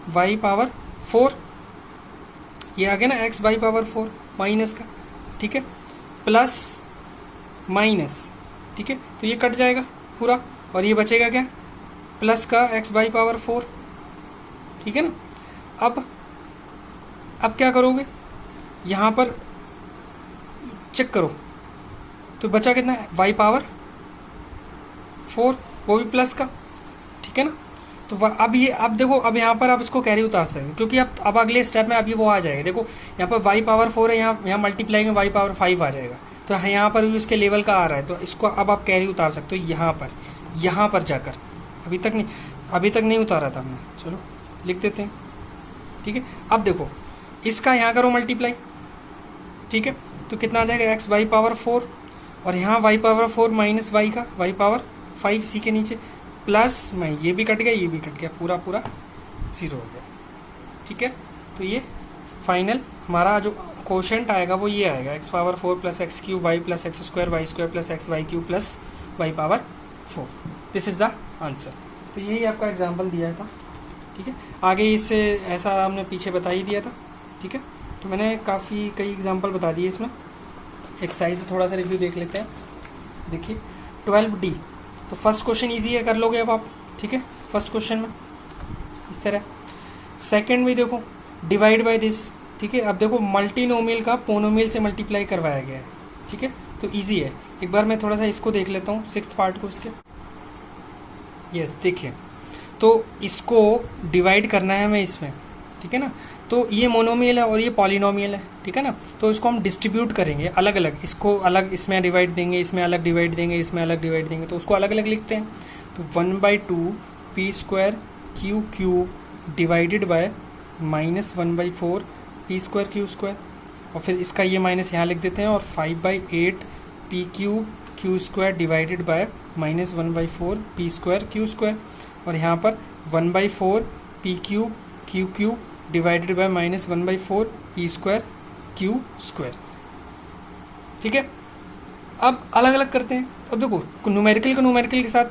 Y power 4, ये आ गया ना एक्स वाई पावर 4 माइनस का। ठीक है, प्लस माइनस, ठीक है, तो ये कट जाएगा पूरा, और ये बचेगा क्या, प्लस का एक्स वाई पावर 4। ठीक है ना, अब क्या करोगे, यहाँ पर चेक करो तो बचा कितना है, वाई पावर 4, वो भी प्लस का। ठीक है ना, तो अब देखो, अब यहाँ पर आप इसको कैरी उतार सकते हो क्योंकि अब अगले स्टेप में अब ये वो आ जाएगा, देखो यहाँ पर वाई पावर 4 है, यहाँ मल्टीप्लाई में वाई पावर 5 आ जाएगा, तो यहाँ पर भी उसके लेवल का आ रहा है, तो इसको अब आप कैरी उतार सकते हो यहाँ पर जाकर। अभी तक नहीं उतारा था हमने, चलो लिख देते हैं। ठीक है, अब देखो इसका यहाँ करो मल्टीप्लाई। ठीक है, तो कितना आ जाएगा, एक्स वाई पावर 4, और यहाँ वाई पावर 4 माइनस वाई का वाई पावर 5 इसी के नीचे, प्लस में ये भी कट गया, ये भी कट गया, पूरा जीरो हो गया। ठीक है, तो ये फाइनल हमारा जो क्वोशंट आएगा वो ये आएगा, X power 4 plus X cube Y plus X square Y square plus X Y cube plus Y power 4। This is the answer. तो यही आपका एग्जाम्पल दिया था। ठीक है, आगे इससे ऐसा हमने पीछे बता ही दिया था। ठीक है, तो मैंने कई एग्जाम्पल बता दिए इसमें। एक्सरसाइज में थोड़ा सा रिव्यू देख लेते हैं। देखिए 12D, तो फर्स्ट क्वेश्चन इजी है, कर लोगे अब आप। ठीक है, फर्स्ट क्वेश्चन में इस तरह। सेकंड में देखो डिवाइड बाय दिस। ठीक है, अब देखो मल्टीनोमियल का पोनोमियल से मल्टीप्लाई करवाया गया है। ठीक है, तो इजी है। एक बार मैं थोड़ा सा इसको देख लेता हूँ, सिक्स्थ पार्ट को इसके। यस, देखिए तो इसको डिवाइड करना है हमें इसमें। ठीक है ना, तो ये मोनोमियल है और ये पॉलिनोमियल है। ठीक है ना, तो इसको हम डिस्ट्रीब्यूट करेंगे अलग अलग, इसको अलग इसमें डिवाइड देंगे, इसमें अलग डिवाइड देंगे, इसमें अलग डिवाइड देंगे, तो उसको अलग अलग लिखते हैं। तो 1/2 P square Q cube divided bye -1/4 P square Q square, और फिर इसका ये माइनस यहाँ लिख देते हैं, और 5/8 P cube Q square divided by -1/4 P square Q square, और यहाँ पर 1/4 P cube Q cube divided bye -1/4 P square Q square. ठीक है, अब अलग अलग करते हैं। अब देखो न्यूमेरिकल का न्यूमेरिकल के साथ,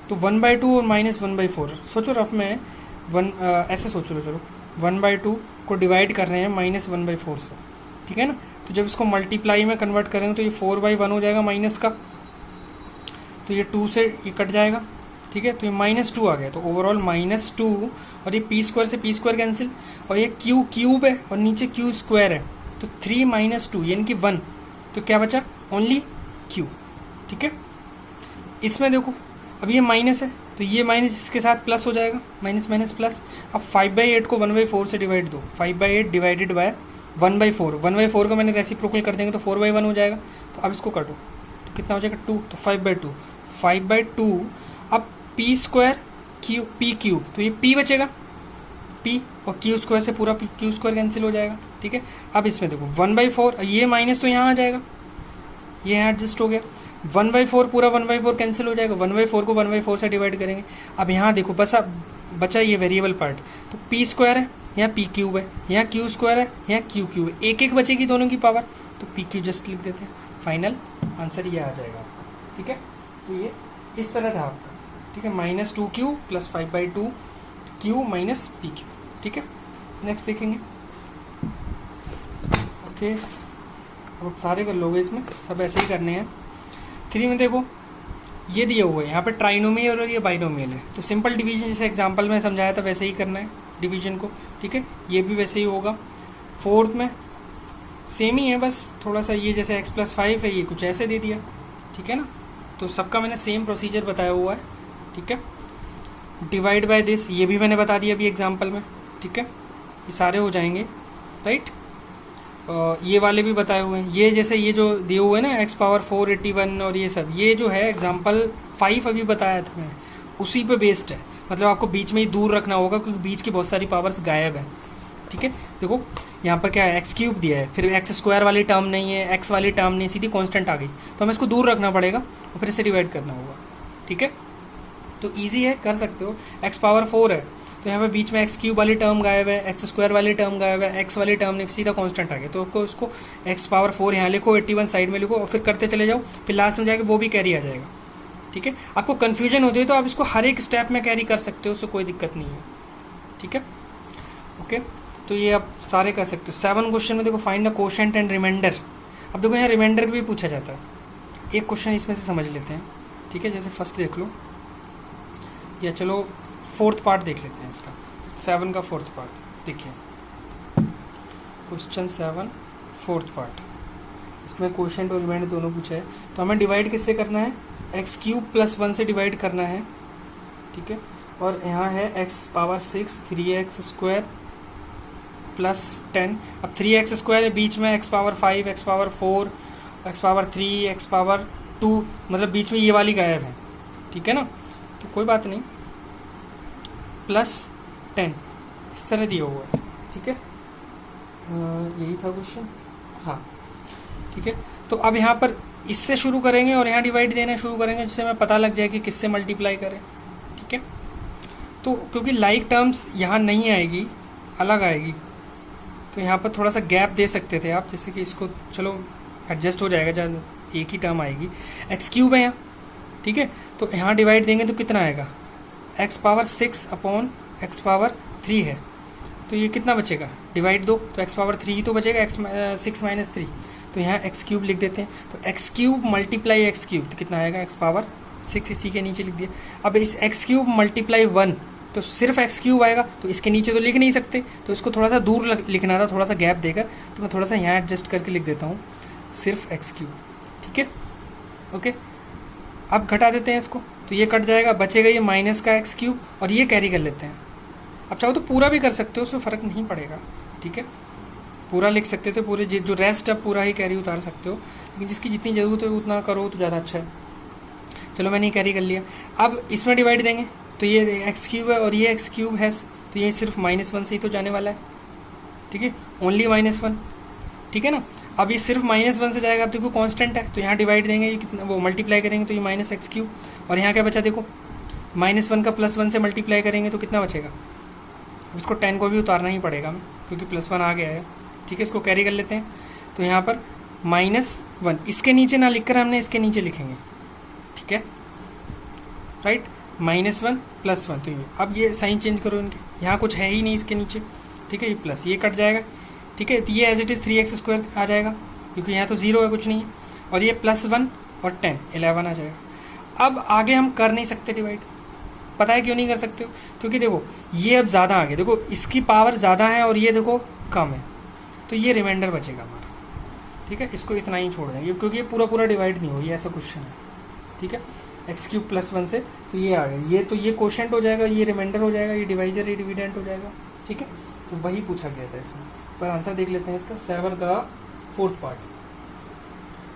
तो 1/2 और -1/4 सोचो रफ में ऐसे सोच लो, चलो 1/2 को डिवाइड कर रहे हैं -1/4 से। ठीक है ना, तो जब इसको मल्टीप्लाई में कन्वर्ट करेंगे तो ये 4/1 हो जाएगा माइनस का, तो ये 2 से ये कट जाएगा, ठीक है, तो ये -2 आ गया, तो ओवरऑल -2, और ये पी स्क्वायर से पी स्क्वायर कैंसिल, और ये क्यू क्यूब है और नीचे क्यू स्क्वायर है, तो 3 - 2 यानी कि 1, तो क्या बचा, ओनली क्यू। ठीक है, इसमें देखो अब ये माइनस है, तो ये माइनस इसके साथ प्लस हो जाएगा, माइनस माइनस प्लस। अब 5/8 को 1/4 से डिवाइड दो, 5/8 डिवाइडेड बाय 1/4, 1/4 को मैंने रेसिप्रोकल कर देंगे तो 4/1 हो जाएगा। तो अब इसको काटो तो कितना हो जाएगा 2, तो 5/2, 5/2। अब P square Q P cube, तो ये पी बचेगा, पी और क्यू स्क्वायर से पूरा क्यू स्क्वायर कैंसिल हो जाएगा। ठीक है, अब इसमें देखो 1/4, ये माइनस तो यहाँ आ जाएगा, ये यहाँ एडजस्ट हो गया, 1/4 पूरा 1/4 कैंसिल हो जाएगा, 1/4 को 1/4 से डिवाइड करेंगे। अब यहाँ देखो बस अब बचा ये वेरिएबल पार्ट, तो पी स्क्वायर है, यहाँ पी क्यूब है, यहाँ क्यू स्क्वायर है, यहाँ क्यू क्यूब है, एक एक बचेगी दोनों की पावर, तो पी क्यू जस्ट लिख देते हैं, फाइनल आंसर ये आ जाएगा। ठीक है, तो ये इस तरह था आपका। ठीक है, -2q + 5/2q minus P Q. ठीक है, नेक्स्ट देखेंगे। ओके, अब सारे कर लोगे, इसमें सब ऐसे ही करने हैं। 3 में देखो ये दिया हुआ है, यहाँ पे ट्राइनोमियल और ये बाइनोमियल है, तो सिंपल डिवीजन जैसे एग्जांपल में समझाया था वैसे ही करना है डिवीजन को। ठीक है, ये भी वैसे ही होगा। 4th में सेम ही है, बस थोड़ा सा ये जैसे x + 5 है, ये कुछ ऐसे दे दिया। ठीक है ना, तो सबका मैंने सेम प्रोसीजर बताया हुआ है। ठीक है, डिवाइड बाय दिस ये भी मैंने बता दिया अभी एग्जाम्पल में। ठीक है, ये सारे हो जाएंगे, राइट। ये वाले भी बताए हुए हैं, ये जैसे ये जो दिए हुए हैं ना x⁴ 81 और ये सब, ये जो है एग्जाम्पल 5 अभी बताया था मैंने, उसी पे बेस्ड है। मतलब आपको बीच में ही दूर रखना होगा क्योंकि बीच की बहुत सारी पावर्स गायब है। ठीक है, देखो यहाँ पर क्या है, x³ दिया है, फिर x² वाली टर्म नहीं है, x वाली टर्म नहीं, सीधी कांस्टेंट आ गई, तो हमें इसको दूर रखना पड़ेगा और फिर इसे डिवाइड करना होगा। ठीक है, तो ईजी है, कर सकते हो। x⁴ है तो यहाँ पे बीच में x³ वाली टर्म गायब है, x² वाली टर्म गायब है, x वाली टर्म नहीं, सीधा कांस्टेंट आ गया, तो आपको उसको x⁴ यहाँ लिखो, 81 साइड में लिखो और फिर करते चले जाओ, फिर लास्ट में जाके वो भी कैरी आ जाएगा। ठीक है, आपको कन्फ्यूजन होती है तो आप इसको हर एक स्टेप में कैरी कर सकते हो, उससे कोई दिक्कत नहीं है। ठीक है, ओके, तो ये आप सारे कर सकते हो। 7 क्वेश्चन में देखो find the quotient and remainder. अब देखो यहाँ रिमाइंडर भी पूछा जाता है, एक क्वेश्चन इसमें से समझ लेते हैं। ठीक है, जैसे फर्स्ट देख लो, या चलो 4th पार्ट देख लेते हैं इसका, 7 का 4th पार्ट देखिए, क्वेश्चन 7 4th पार्ट। इसमें कोशेंट और रिमाइंडर दोनों पूछा है, तो हमें डिवाइड किससे करना है, x³ + 1 से डिवाइड करना है। ठीक है, और यहाँ है x⁻6 3x² + 10। अब 3x² है बीच में, x⁻5 x⁻4 x⁻3 x⁻2, मतलब बीच में ये वाली गायब है। ठीक है ना, तो कोई बात नहीं, +10 इस तरह दिया हुआ है। ठीक है, यही था क्वेश्चन, हाँ। ठीक है, तो अब यहाँ पर इससे शुरू करेंगे और यहाँ डिवाइड देना शुरू करेंगे, जिससे हमें पता लग जाए कि किससे मल्टीप्लाई करें। ठीक है, तो क्योंकि लाइक टर्म्स यहाँ नहीं आएगी, अलग आएगी, तो यहाँ पर थोड़ा सा गैप दे सकते थे आप, जैसे कि इसको चलो एडजस्ट हो जाएगा जब एक ही टर्म आएगी। x³ है यहाँ, ठीक है, तो यहाँ डिवाइड देंगे तो कितना आएगा, x⁻6 अपॉन x⁻3 है, तो ये कितना बचेगा, डिवाइड दो तो x⁻3 ही तो बचेगा, x6 - 3, तो यहाँ x³ लिख देते हैं, तो x³ × x³ तो कितना आएगा, x⁻6 इसी के नीचे लिख दिया। अब इस x³ × 1 तो सिर्फ x³ आएगा, तो इसके नीचे तो लिख नहीं सकते, तो इसको थोड़ा सा दूर लिखना था, थोड़ा सा गैप देकर, तो मैं थोड़ा सा यहाँ एडजस्ट करके लिख देता हूँ, सिर्फ x³। ठीक है, ओके, अब घटा देते हैं इसको, तो ये कट जाएगा, बचेगा ये माइनस का x³ और ये कैरी कर लेते हैं। अब चाहो तो पूरा भी कर सकते हो, उससे फ़र्क नहीं पड़ेगा। ठीक है, पूरा लिख सकते थे, पूरे जो रेस्ट अब पूरा ही कैरी उतार सकते हो, लेकिन जिसकी जितनी ज़रूरत है उतना करो तो ज़्यादा अच्छा है। चलो मैंने कैरी कर लिया, अब इसमें डिवाइड देंगे तो ये x³ है और ये x³ है, तो ये सिर्फ -1 से ही तो जाने वाला है। ठीक है, ओनली -1। ठीक है ना, अब ये सिर्फ -1 से जाएगा, अब देखो कांस्टेंट है, तो यहाँ डिवाइड देंगे, ये कितना, वो मल्टीप्लाई करेंगे तो ये -x³, और यहाँ क्या बचा देखो, -1 का +1 से मल्टीप्लाई करेंगे तो कितना बचेगा, इसको 10 को भी उतारना ही पड़ेगा हमें, क्योंकि +1 आ गया है। ठीक है, इसको कैरी कर लेते हैं, तो यहाँ पर -1 इसके नीचे ना लिखकर हमने इसके नीचे लिखेंगे। ठीक है, राइट, -1 +1, तो ये अब ये साइन चेंज करो इनके, यहाँ कुछ है ही नहीं इसके नीचे। ठीक है, ये प्लस ये कट जाएगा। ठीक है, तो ये एज इट इज़ 3x² आ जाएगा, क्योंकि यहाँ तो 0 है, कुछ नहीं है, और ये +1 और 10 11 आ जाएगा। अब आगे हम कर नहीं सकते डिवाइड, पता है क्यों नहीं कर सकते हो? क्योंकि देखो ये अब ज़्यादा आ गया, देखो इसकी पावर ज़्यादा है और ये देखो कम है, तो ये रिमाइंडर बचेगा हमारा, ठीक है। इसको इतना ही छोड़ देंगे क्योंकि ये पूरा पूरा डिवाइड नहीं हो, ये ऐसा क्वेश्चन है, ठीक है। x³ + 1 से तो ये आ गया, ये तो ये क्वोशंट हो जाएगा, ये रिमाइंडर हो जाएगा, ये डिवाइजर, ये डिविडेंट हो जाएगा, ठीक है। तो वही पूछा गया था इसमें, पर आंसर देख लेते हैं इसका। 7 का 4th पार्ट,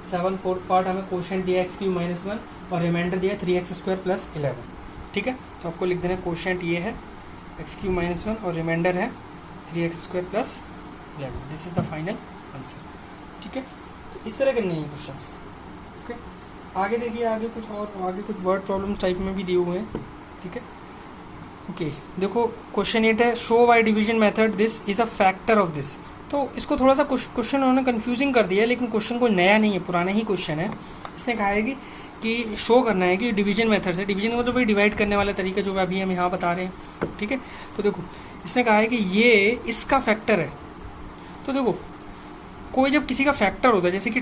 7 4th पार्ट हमें क्वोशंट दिया x³ - 1 और रिमाइंडर दिया 3x² + 11, ठीक है। तो आपको लिख देना क्वोशंट ये है x³ - 1 और रिमाइंडर है 3x² + 11। This is the final answer, ठीक है। तो इस तरह करने हैं क्वेश्चंस, ओके। आगे देखिए, आगे कुछ वर्ड प्रॉब्लम टाइप में भी दिए हुए हैं, ठीक है। ओके देखो क्वेश्चन 8 है, show by division method this is a factor of this. तो इसको थोड़ा सा क्वेश्चन उन्होंने कंफ्यूजिंग कर दिया है, लेकिन क्वेश्चन कोई नया नहीं है, पुराना ही क्वेश्चन है। इसने कहा है कि शो करना है कि डिवीजन मेथड से, डिवीजन मतलब भाई डिवाइड करने वाला तरीका जो अभी हम यहाँ बता रहे हैं, ठीक है। तो देखो इसने कहा है कि ये इसका फैक्टर है। तो देखो कोई जब किसी का फैक्टर होता है, जैसे कि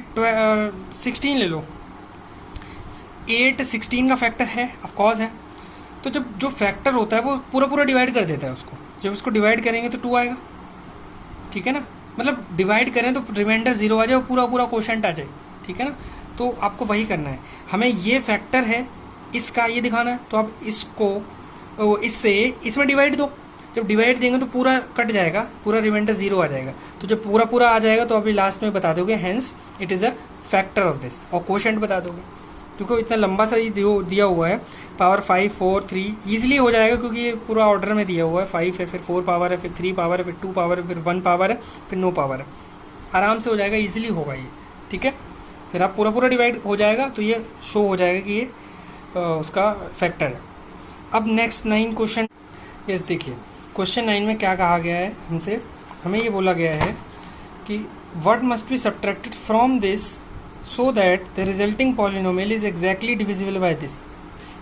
16 ले लो, 8 16 का फैक्टर है, ऑफकोर्स है। तो जब जो फैक्टर होता है वो पूरा पूरा डिवाइड कर देता है उसको, जब उसको डिवाइड करेंगे तो 2 आएगा, ठीक है ना। मतलब डिवाइड करें तो रिमाइंडर 0 आ जाए और पूरा पूरा क्वोशंट आ जाए, ठीक है ना। तो आपको वही करना है, हमें ये फैक्टर है इसका, ये दिखाना है। तो आप इसको इससे इसमें डिवाइड दो, जब डिवाइड देंगे तो पूरा कट जाएगा, पूरा रिमाइंडर 0 आ जाएगा। तो जब पूरा पूरा आ जाएगा तो अभी लास्ट में बता दोगे hence it is a factor of this, और क्वोशंट बता दोगे, क्योंकि इतना लंबा सा ही दिया हुआ है। पावर 5 4 3 ईजिली हो जाएगा, क्योंकि ये पूरा ऑर्डर में दिया हुआ है। 5 है, फिर 4 पावर है, फिर 3 पावर है, फिर 2 पावर है, फिर 1 पावर है, फिर नो पावर है। आराम से हो जाएगा, ईजिली होगा ये, ठीक है। फिर आप पूरा पूरा डिवाइड हो जाएगा तो ये शो हो जाएगा कि ये उसका फैक्टर है। अब नेक्स्ट 9 क्वेश्चन, यस देखिए क्वेश्चन 9 में क्या कहा गया है हमसे, हमें ये बोला गया है कि what must be subtracted from this so that the resulting polynomial is exactly divisible by this.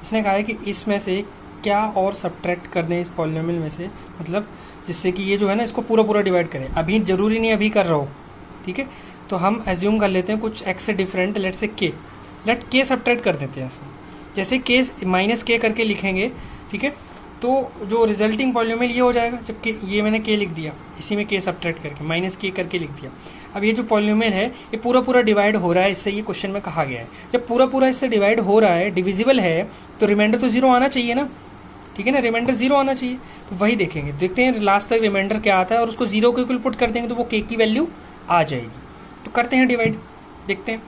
इसने कहा है कि इसमें से क्या और सब्ट्रैक्ट करने हैं इस पॉलिनोमियल में से, मतलब जिससे कि ये जो है ना इसको पूरा पूरा डिवाइड करें। अभी जरूरी नहीं अभी कर रहा हो, ठीक है। तो हम एज्यूम कर लेते हैं कुछ x से डिफरेंट, लेट से k, लेट k सब्ट्रैक्ट कर देते हैं इसमें। जैसे k -k करके लिखेंगे, ठीक है, तो जो रिजल्टिंग पॉलिनोमियल ये हो जाएगा। जब k, ये मैंने k लिख दिया, इसी में k सब्ट्रैक्ट करके -k करके लिख दिया। अब ये जो पॉलिनोमियल है ये पूरा पूरा डिवाइड हो रहा है, इससे ये क्वेश्चन में कहा गया है। जब पूरा पूरा इससे डिवाइड हो रहा है, डिविजिबल है, तो रिमाइंडर तो 0 आना चाहिए ना, ठीक है ना, रिमाइंडर 0 आना चाहिए। तो वही देखेंगे, देखते हैं लास्ट तक रिमाइंडर क्या आता है, और उसको 0 के इक्वल पुट कर देंगे तो वो k की वैल्यू आ जाएगी। तो करते हैं डिवाइड, देखते हैं।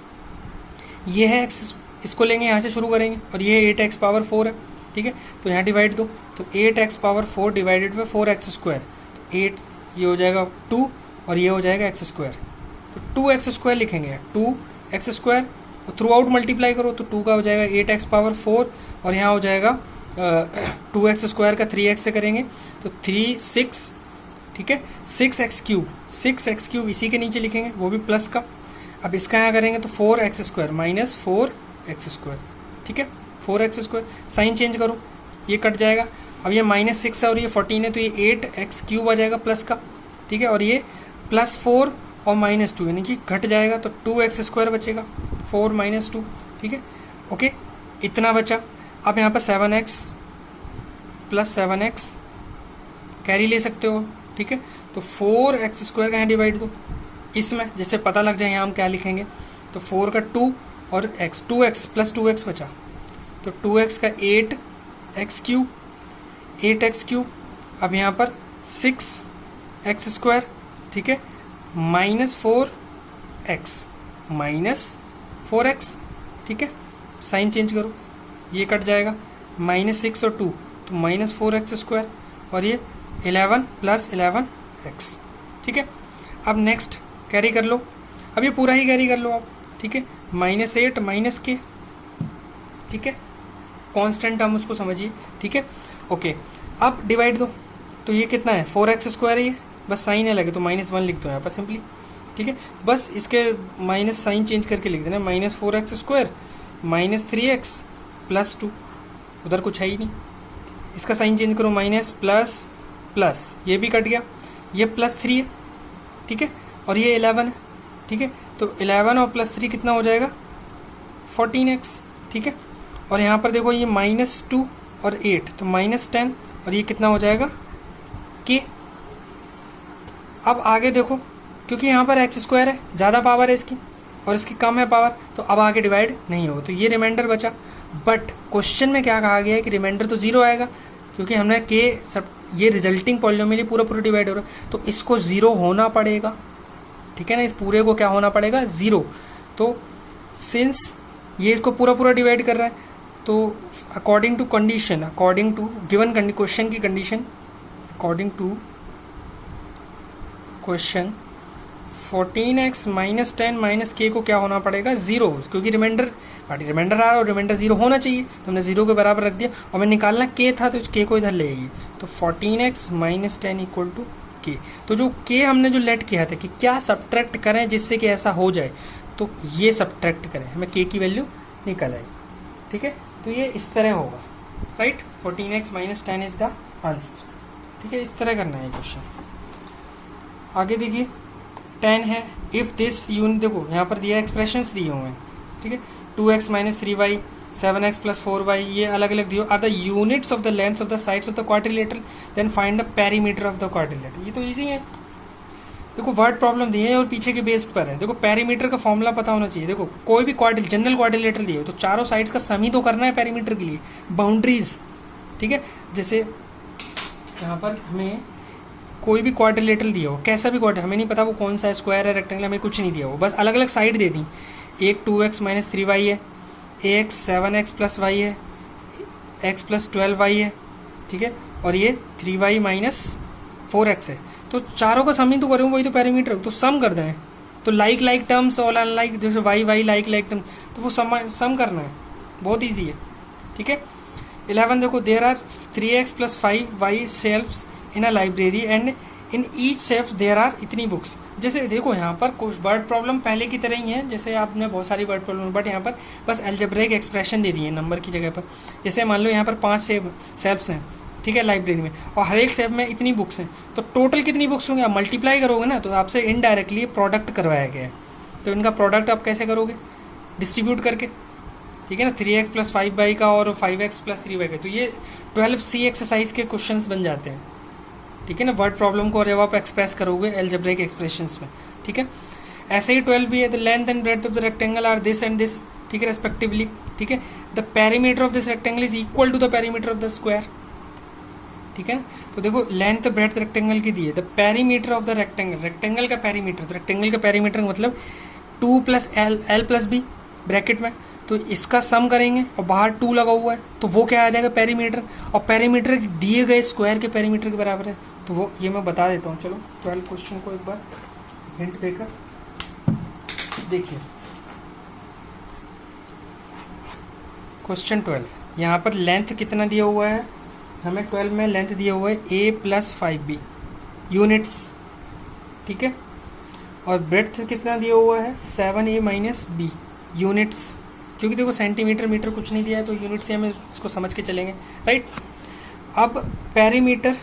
ये है x, इसको लेंगे यहाँ से शुरू करेंगे, और ये 8x पावर 4 है, ठीक है। तो यहाँ डिवाइड दो, तो 8x power 4 divided by 4x², तो 8 ये हो जाएगा 2 और ये हो जाएगा x², तो 2x² लिखेंगे, 2x², तो थ्रू आउट मल्टीप्लाई करो तो 2 का हो जाएगा 8x पावर 4 और यहाँ हो जाएगा 2x² का 3x से करेंगे तो 3 6, ठीक है, 6x³ इसी के नीचे लिखेंगे, वो भी प्लस का। अब इसका यहाँ करेंगे तो 4x² माइनस 4x², ठीक है, 4x²। साइन चेंज करो, ये कट जाएगा। अब ये -6 है और ये 14 है, तो ये 8x³ आ जाएगा प्लस का, ठीक है, और ये +4 और -2 यानी कि घट जाएगा, तो 2x² बचेगा, 4 - 2, ठीक है, ओके, इतना बचा। अब यहाँ पर 7x + 7x कैरी ले सकते हो, ठीक है। तो 4x² का यहाँ डिवाइड दो इसमें, जिससे पता लग जाए यहाँ हम क्या लिखेंगे। तो 4 का 2 और x, 2x + 2x बचा, तो 2x का 8x³, 8x³। अब यहाँ पर 6x², ठीक है, -4x, ठीक है। साइन चेंज करो, ये कट जाएगा, -6 और 2 तो -4x² और ये 11 + 11x, ठीक है। अब नेक्स्ट कैरी कर लो, अब ये पूरा ही कैरी कर लो आप, ठीक है, -8 - k, ठीक है, कांस्टेंट हम उसको समझिए, ठीक है, ओके। अब डिवाइड दो, तो ये कितना है 4x² है, ये बस साइन है लगे तो -1 लिख दो यहाँ पर सिंपली, ठीक है। बस इसके माइनस साइन चेंज करके लिख देना, -4x² -3x + 2, उधर कुछ है ही नहीं, इसका साइन चेंज करो, माइनस प्लस प्लस, ये भी कट गया, ये +3 है, ठीक है, और ये 11 है, ठीक है। तो 11 और +3 कितना हो जाएगा 14x, ठीक है। और यहाँ पर देखो ये -2 और 8, तो -10 और ये कितना हो जाएगा k। अब आगे देखो, क्योंकि यहाँ पर x² है, ज़्यादा पावर है इसकी और इसकी कम है पावर, तो अब आगे डिवाइड नहीं होगा, तो ये रिमाइंडर बचा। बट क्वेश्चन में क्या कहा गया है कि रिमाइंडर तो 0 आएगा, क्योंकि हमने k सब ये रिजल्टिंग पॉलिनोमियल पूरा डिवाइड हो रहा है, तो इसको 0 होना पड़ेगा, ठीक है ना। इस पूरे को क्या होना पड़ेगा, 0। तो सिंस ये इसको पूरा डिवाइड कर रहा है, तो according to condition, according to given question की condition, according to question 14x - 10 - k को क्या होना पड़ेगा, 0, क्योंकि रिमाइंडर आ रहा है और रिमाइंडर 0 होना चाहिए, तो हमने 0 के बराबर रख दिया। और मैं निकालना k था, तो इस k को इधर ले आइए, तो 14x - 10 = k। तो जो k हमने जो लेट किया था कि क्या सब्ट्रैक्ट करें जिससे कि ऐसा हो जाए, तो ये सब्ट्रैक्ट करें, हमें k की वैल्यू निकल आई, ठीक है। तो ये इस तरह होगा, right. 14x - 10 is the answer, ठीक है। इस तरह करना है क्वेश्चन। आगे देखिए 10 है, इफ़ दिस यूनिट, देखो यहाँ पर दिया एक्सप्रेशंस दिए हुए हैं, ठीक है। 2x - 3y 7x + 4y, ये अलग अलग दिए, are the units of the length of the sides of the quadrilateral, then find the perimeter of the quadrilateral. ये तो ईजी है, देखो वर्ड प्रॉब्लम दिए है और पीछे के बेस्ड पर है। देखो पेरीमीटर का फॉर्मूला पता होना चाहिए। देखो कोई भी जनरल क्वाड्रिलेटरल दिए हो तो चारों साइड्स का सम ही तो करना है पेरीमीटर के लिए, बाउंड्रीज, ठीक है। जैसे यहाँ पर हमें कोई भी क्वाड्रिलेटरल दिया हो, कैसा भी क्वाड्रिलेटरल, हमें नहीं पता वो कौन सा है, स्क्वायर है, रेक्टेंगल, हमें कुछ नहीं दिया हो, बस अलग अलग साइड दे दी। एक 2x - 3y है, एक 7x + y है, x + 12y है, ठीक है, और ये 3y - 4x है। तो चारों का सम ही तो करूँ, वही तो पेरीमीटर, तो सम कर दें। तो लाइक टर्म्स और अनलाइक, जैसे वाई लाइक टर्म, तो वो सम करना है, बहुत ईजी है, ठीक है। 11 देखो, there are 3x + 5y shelves in a library and in each shelf there are इतनी बुक्स। जैसे देखो यहाँ पर कुछ वर्ड प्रॉब्लम पहले की तरह ही है, जैसे आपने बहुत सारी वर्ड प्रॉब्लम, बट यहाँ पर बस एल्जेब्रिक एक्सप्रेशन दे दी है नंबर की जगह पर। जैसे मान लो यहाँ पर 5 शेल्फ्स हैं, ठीक है, लाइब्रेरी में, और हर एक शेल्फ में इतनी बुक्स हैं, तो टोटल कितनी बुक्स होंगी, आप मल्टीप्लाई करोगे ना, तो आपसे इनडायरेक्टली प्रोडक्ट करवाया गया है। तो इनका प्रोडक्ट आप कैसे करोगे, डिस्ट्रीब्यूट करके, ठीक है ना, 3x + 5y का और 5x + 3y का। तो ये 12C एक्सरसाइज के क्वेश्चंस बन जाते हैं, ठीक है ना, वर्ड प्रॉब्लम को जब आप एक्सप्रेस करोगे एल्जेब्रिक एक्सप्रेशंस में, ठीक है। ऐसे ही 12 भी है, the length and breadth of the rectangle are this and this, ठीक है, रेस्पेक्टिवली, ठीक है। The perimeter of this rectangle is equal to the perimeter of the square, ठीक है ना। तो देखो लेंथ ब्रेड्थ रेक्टेंगल की दी है, the perimeter of the rectangle, rectangle का पेरीमीटर, तो रेक्टेंगल का पेरीमीटर मतलब 2 + l + b ब्रैकेट में, तो इसका सम करेंगे और बाहर 2 लगा हुआ है, तो वो क्या आ जाएगा, पेरीमीटर, और पेरीमीटर दिए गए स्क्वायर के पेरीमीटर के बराबर है, तो वो ये मैं बता देता हूँ। चलो 12 क्वेश्चन को एक बार हिंट देकर देखिए। क्वेश्चन 12, यहाँ पर लेंथ कितना दिया हुआ है, हमें 12 में लेंथ दिया हुआ है a + 5b यूनिट्स, ठीक है, और ब्रेड्थ कितना दिया हुआ है 7a - b यूनिट्स, क्योंकि देखो सेंटीमीटर मीटर कुछ नहीं दिया है, तो यूनिट से हम इसको समझ के चलेंगे, राइट। अब perimeter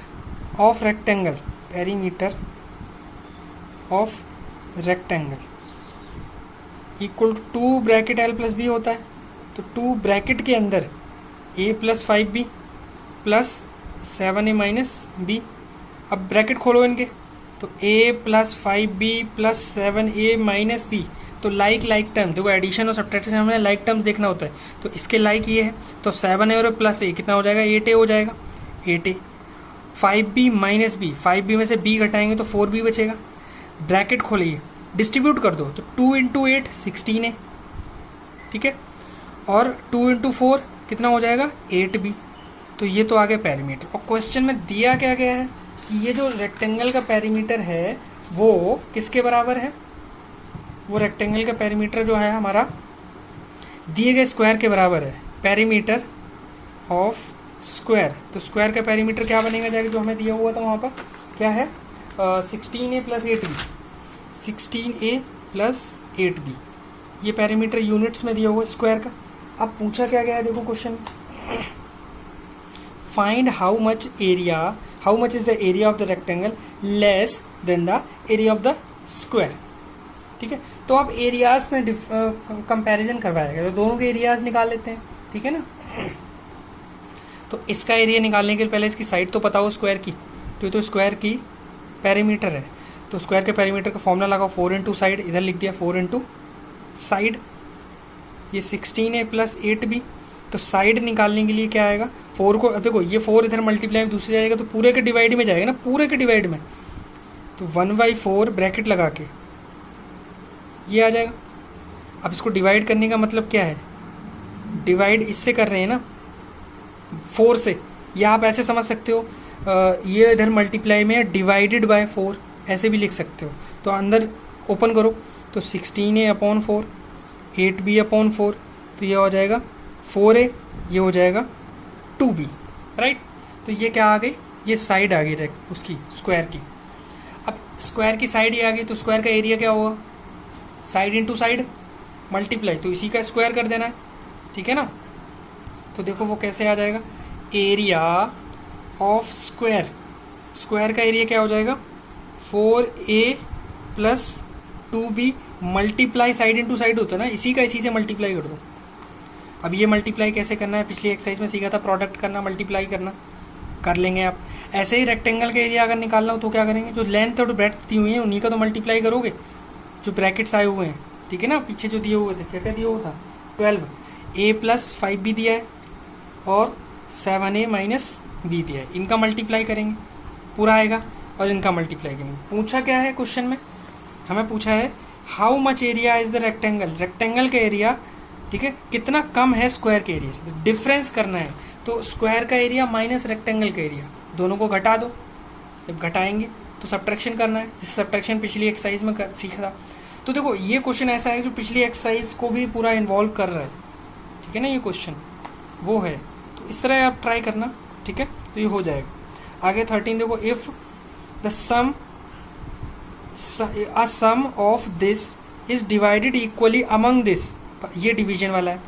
of rectangle, perimeter of rectangle equal to 2 bracket l + b होता है, तो 2 ब्रैकेट के अंदर a + 5b + 7a - b। अब ब्रैकेट खोलो इनके, तो a + 5b + 7a - b, तो लाइक टर्म, देखो एडिशन और सब्ट्रैक्शन में हमें लाइक टर्म्स देखना होता है, तो इसके लाइक ये है, तो 7a और +a कितना हो जाएगा, 8a हो जाएगा, 8a। 5b - b, 5b में से b घटाएंगे तो 4b बचेगा, ब्रैकेट खोलिए, डिस्ट्रीब्यूट कर दो, तो 2 × 8 16a, ठीक है, और 2 × 4 कितना हो जाएगा, 8b। तो ये तो आ गया पेरीमीटर। और क्वेश्चन में दिया क्या गया है कि ये जो रेक्टेंगल का पेरीमीटर है वो किसके बराबर है, वो रेक्टेंगल का पेरीमीटर जो है हमारा दिए गए स्क्वायर के बराबर है, पेरीमीटर ऑफ स्क्वायर। तो स्क्वायर का पेरीमीटर क्या बनेगा, जाएगा जो हमें दिया हुआ था वहाँ पर क्या है, 16a + 8b, 16a + 8b, ये पेरीमीटर यूनिट्स में दिया हुआ है स्क्वायर का। अब पूछा क्या गया है, देखो question, find how much is the area of the rectangle less than the area of the square, ठीक है। तो अब एरियाज में कंपैरिजन करवाया गया, तो दोनों के एरियाज निकाल लेते हैं, ठीक है ना। तो इसका एरिया निकालने के लिए पहले इसकी साइड तो पता हो स्क्वायर की, तो ये तो स्क्वायर की पेरीमीटर है, तो स्क्वायर के पेरीमीटर का फॉर्मूला लगाओ 4 इंटू साइड, इधर लिख दिया 4 इंटू साइड, ये 16 प्लस 8 भी, तो साइड निकालने के लिए क्या आएगा 4 को, अब देखो ये 4 इधर मल्टीप्लाई में दूसरी जाएगा तो पूरे के डिवाइड में जाएगा ना, पूरे के डिवाइड में, तो 1/4 ब्रैकेट लगा के ये आ जाएगा। अब इसको डिवाइड करने का मतलब क्या है, डिवाइड इससे कर रहे हैं ना 4 से, या आप ऐसे समझ सकते हो ये इधर मल्टीप्लाई में डिवाइडेड बाय 4 ऐसे भी लिख सकते हो। तो अंदर ओपन करो तो 16a/4, 8b/4, तो ये हो जाएगा 4a, ये हो जाएगा 2b, राइट। तो ये क्या आ गई, ये साइड आ गई उसकी स्क्वायर की। अब स्क्वायर की साइड ये आ गई तो स्क्वायर का एरिया क्या होगा, साइड इंटू साइड मल्टीप्लाई, तो इसी का स्क्वायर कर देना है, ठीक है ना। तो देखो वो कैसे आ जाएगा, एरिया ऑफ स्क्वायर, स्क्वायर का एरिया क्या हो जाएगा 4a plus 2b multiply side into side होता है ना, इसी का इसी से मल्टीप्लाई कर दो। अब ये मल्टीप्लाई कैसे करना है, पिछली एक्सरसाइज में सीखा था, प्रोडक्ट करना, मल्टीप्लाई करना, कर लेंगे आप। ऐसे ही रेक्टेंगल का एरिया अगर निकालना हो तो क्या करेंगे, जो लेंथ और ब्रेड्थ दी हुई है उन्हीं का तो मल्टीप्लाई करोगे, जो ब्रैकेट्स आए हुए हैं, ठीक है ना, पीछे जो दिए हुए थे, क्या क्या दिया हुआ था 12, a प्लस 5b दिया है और 7a माइनस b दिया है, इनका मल्टीप्लाई करेंगे पूरा आएगा, और इनका मल्टीप्लाई करेंगे। पूछा क्या है क्वेश्चन में, हमें पूछा है how much area is the rectangle, rectangle का एरिया, ठीक है, कितना कम है स्क्वायर के एरिया से, डिफरेंस करना है। तो स्क्वायर का एरिया माइनस रेक्टेंगल का एरिया, दोनों को घटा दो, जब घटाएंगे तो सब्ट्रैक्शन करना है, जिस सब्ट्रैक्शन पिछली एक्सरसाइज में सीखा था। तो देखो ये क्वेश्चन ऐसा है जो पिछली एक्सरसाइज को भी पूरा इन्वॉल्व कर रहा है, ठीक है ना, ये क्वेश्चन वो है, तो इस तरह आप ट्राई करना, ठीक है, तो ये हो जाएगा। आगे 13 देखो, if the sum a sum of this is divided equally among this, ये डिवीजन वाला है।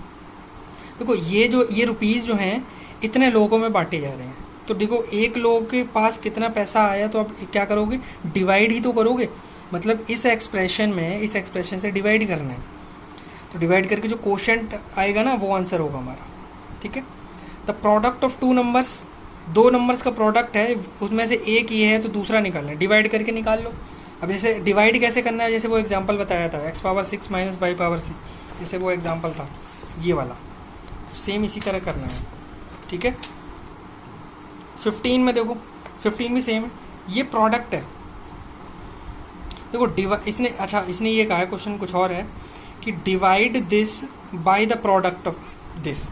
देखो ये रुपीज़ जो हैं इतने लोगों में बांटे जा रहे हैं, तो देखो एक लोग के पास कितना पैसा आया, तो आप क्या करोगे, डिवाइड ही तो करोगे, मतलब इस एक्सप्रेशन में इस एक्सप्रेशन से डिवाइड करना है, तो डिवाइड करके जो कोशेंट आएगा ना वो आंसर होगा हमारा, ठीक है। The product of two numbers, दो नंबर्स का प्रोडक्ट है, उसमें से एक ये है तो दूसरा निकालना है, डिवाइड करके निकाल लो। अब जैसे डिवाइड कैसे करना है, जैसे वो एग्जांपल बताया था x⁻6 माइनस y⁻6, जैसे वो एग्जांपल था ये वाला, सेम इसी तरह करना है, ठीक है। 15 में देखो, 15 भी सेम है, ये प्रोडक्ट है। देखो इसने ये कहा है, क्वेश्चन कुछ और है कि divide this by the product of this,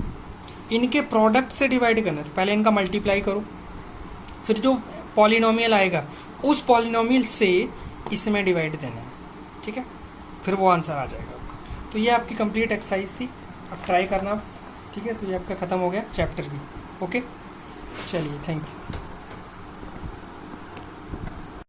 इनके प्रोडक्ट से डिवाइड करना है, तो पहले इनका मल्टीप्लाई करो, फिर जो पॉलिनोमियल आएगा उस पॉलिनोमियल से इसमें डिवाइड देना है, ठीक है, फिर वो आंसर आ जाएगा आपका। तो ये आपकी कंप्लीट एक्सरसाइज थी, अब ट्राई करना, ठीक है। तो ये आपका ख़त्म हो गया चैप्टर भी, ओके, चलिए, थैंक यू।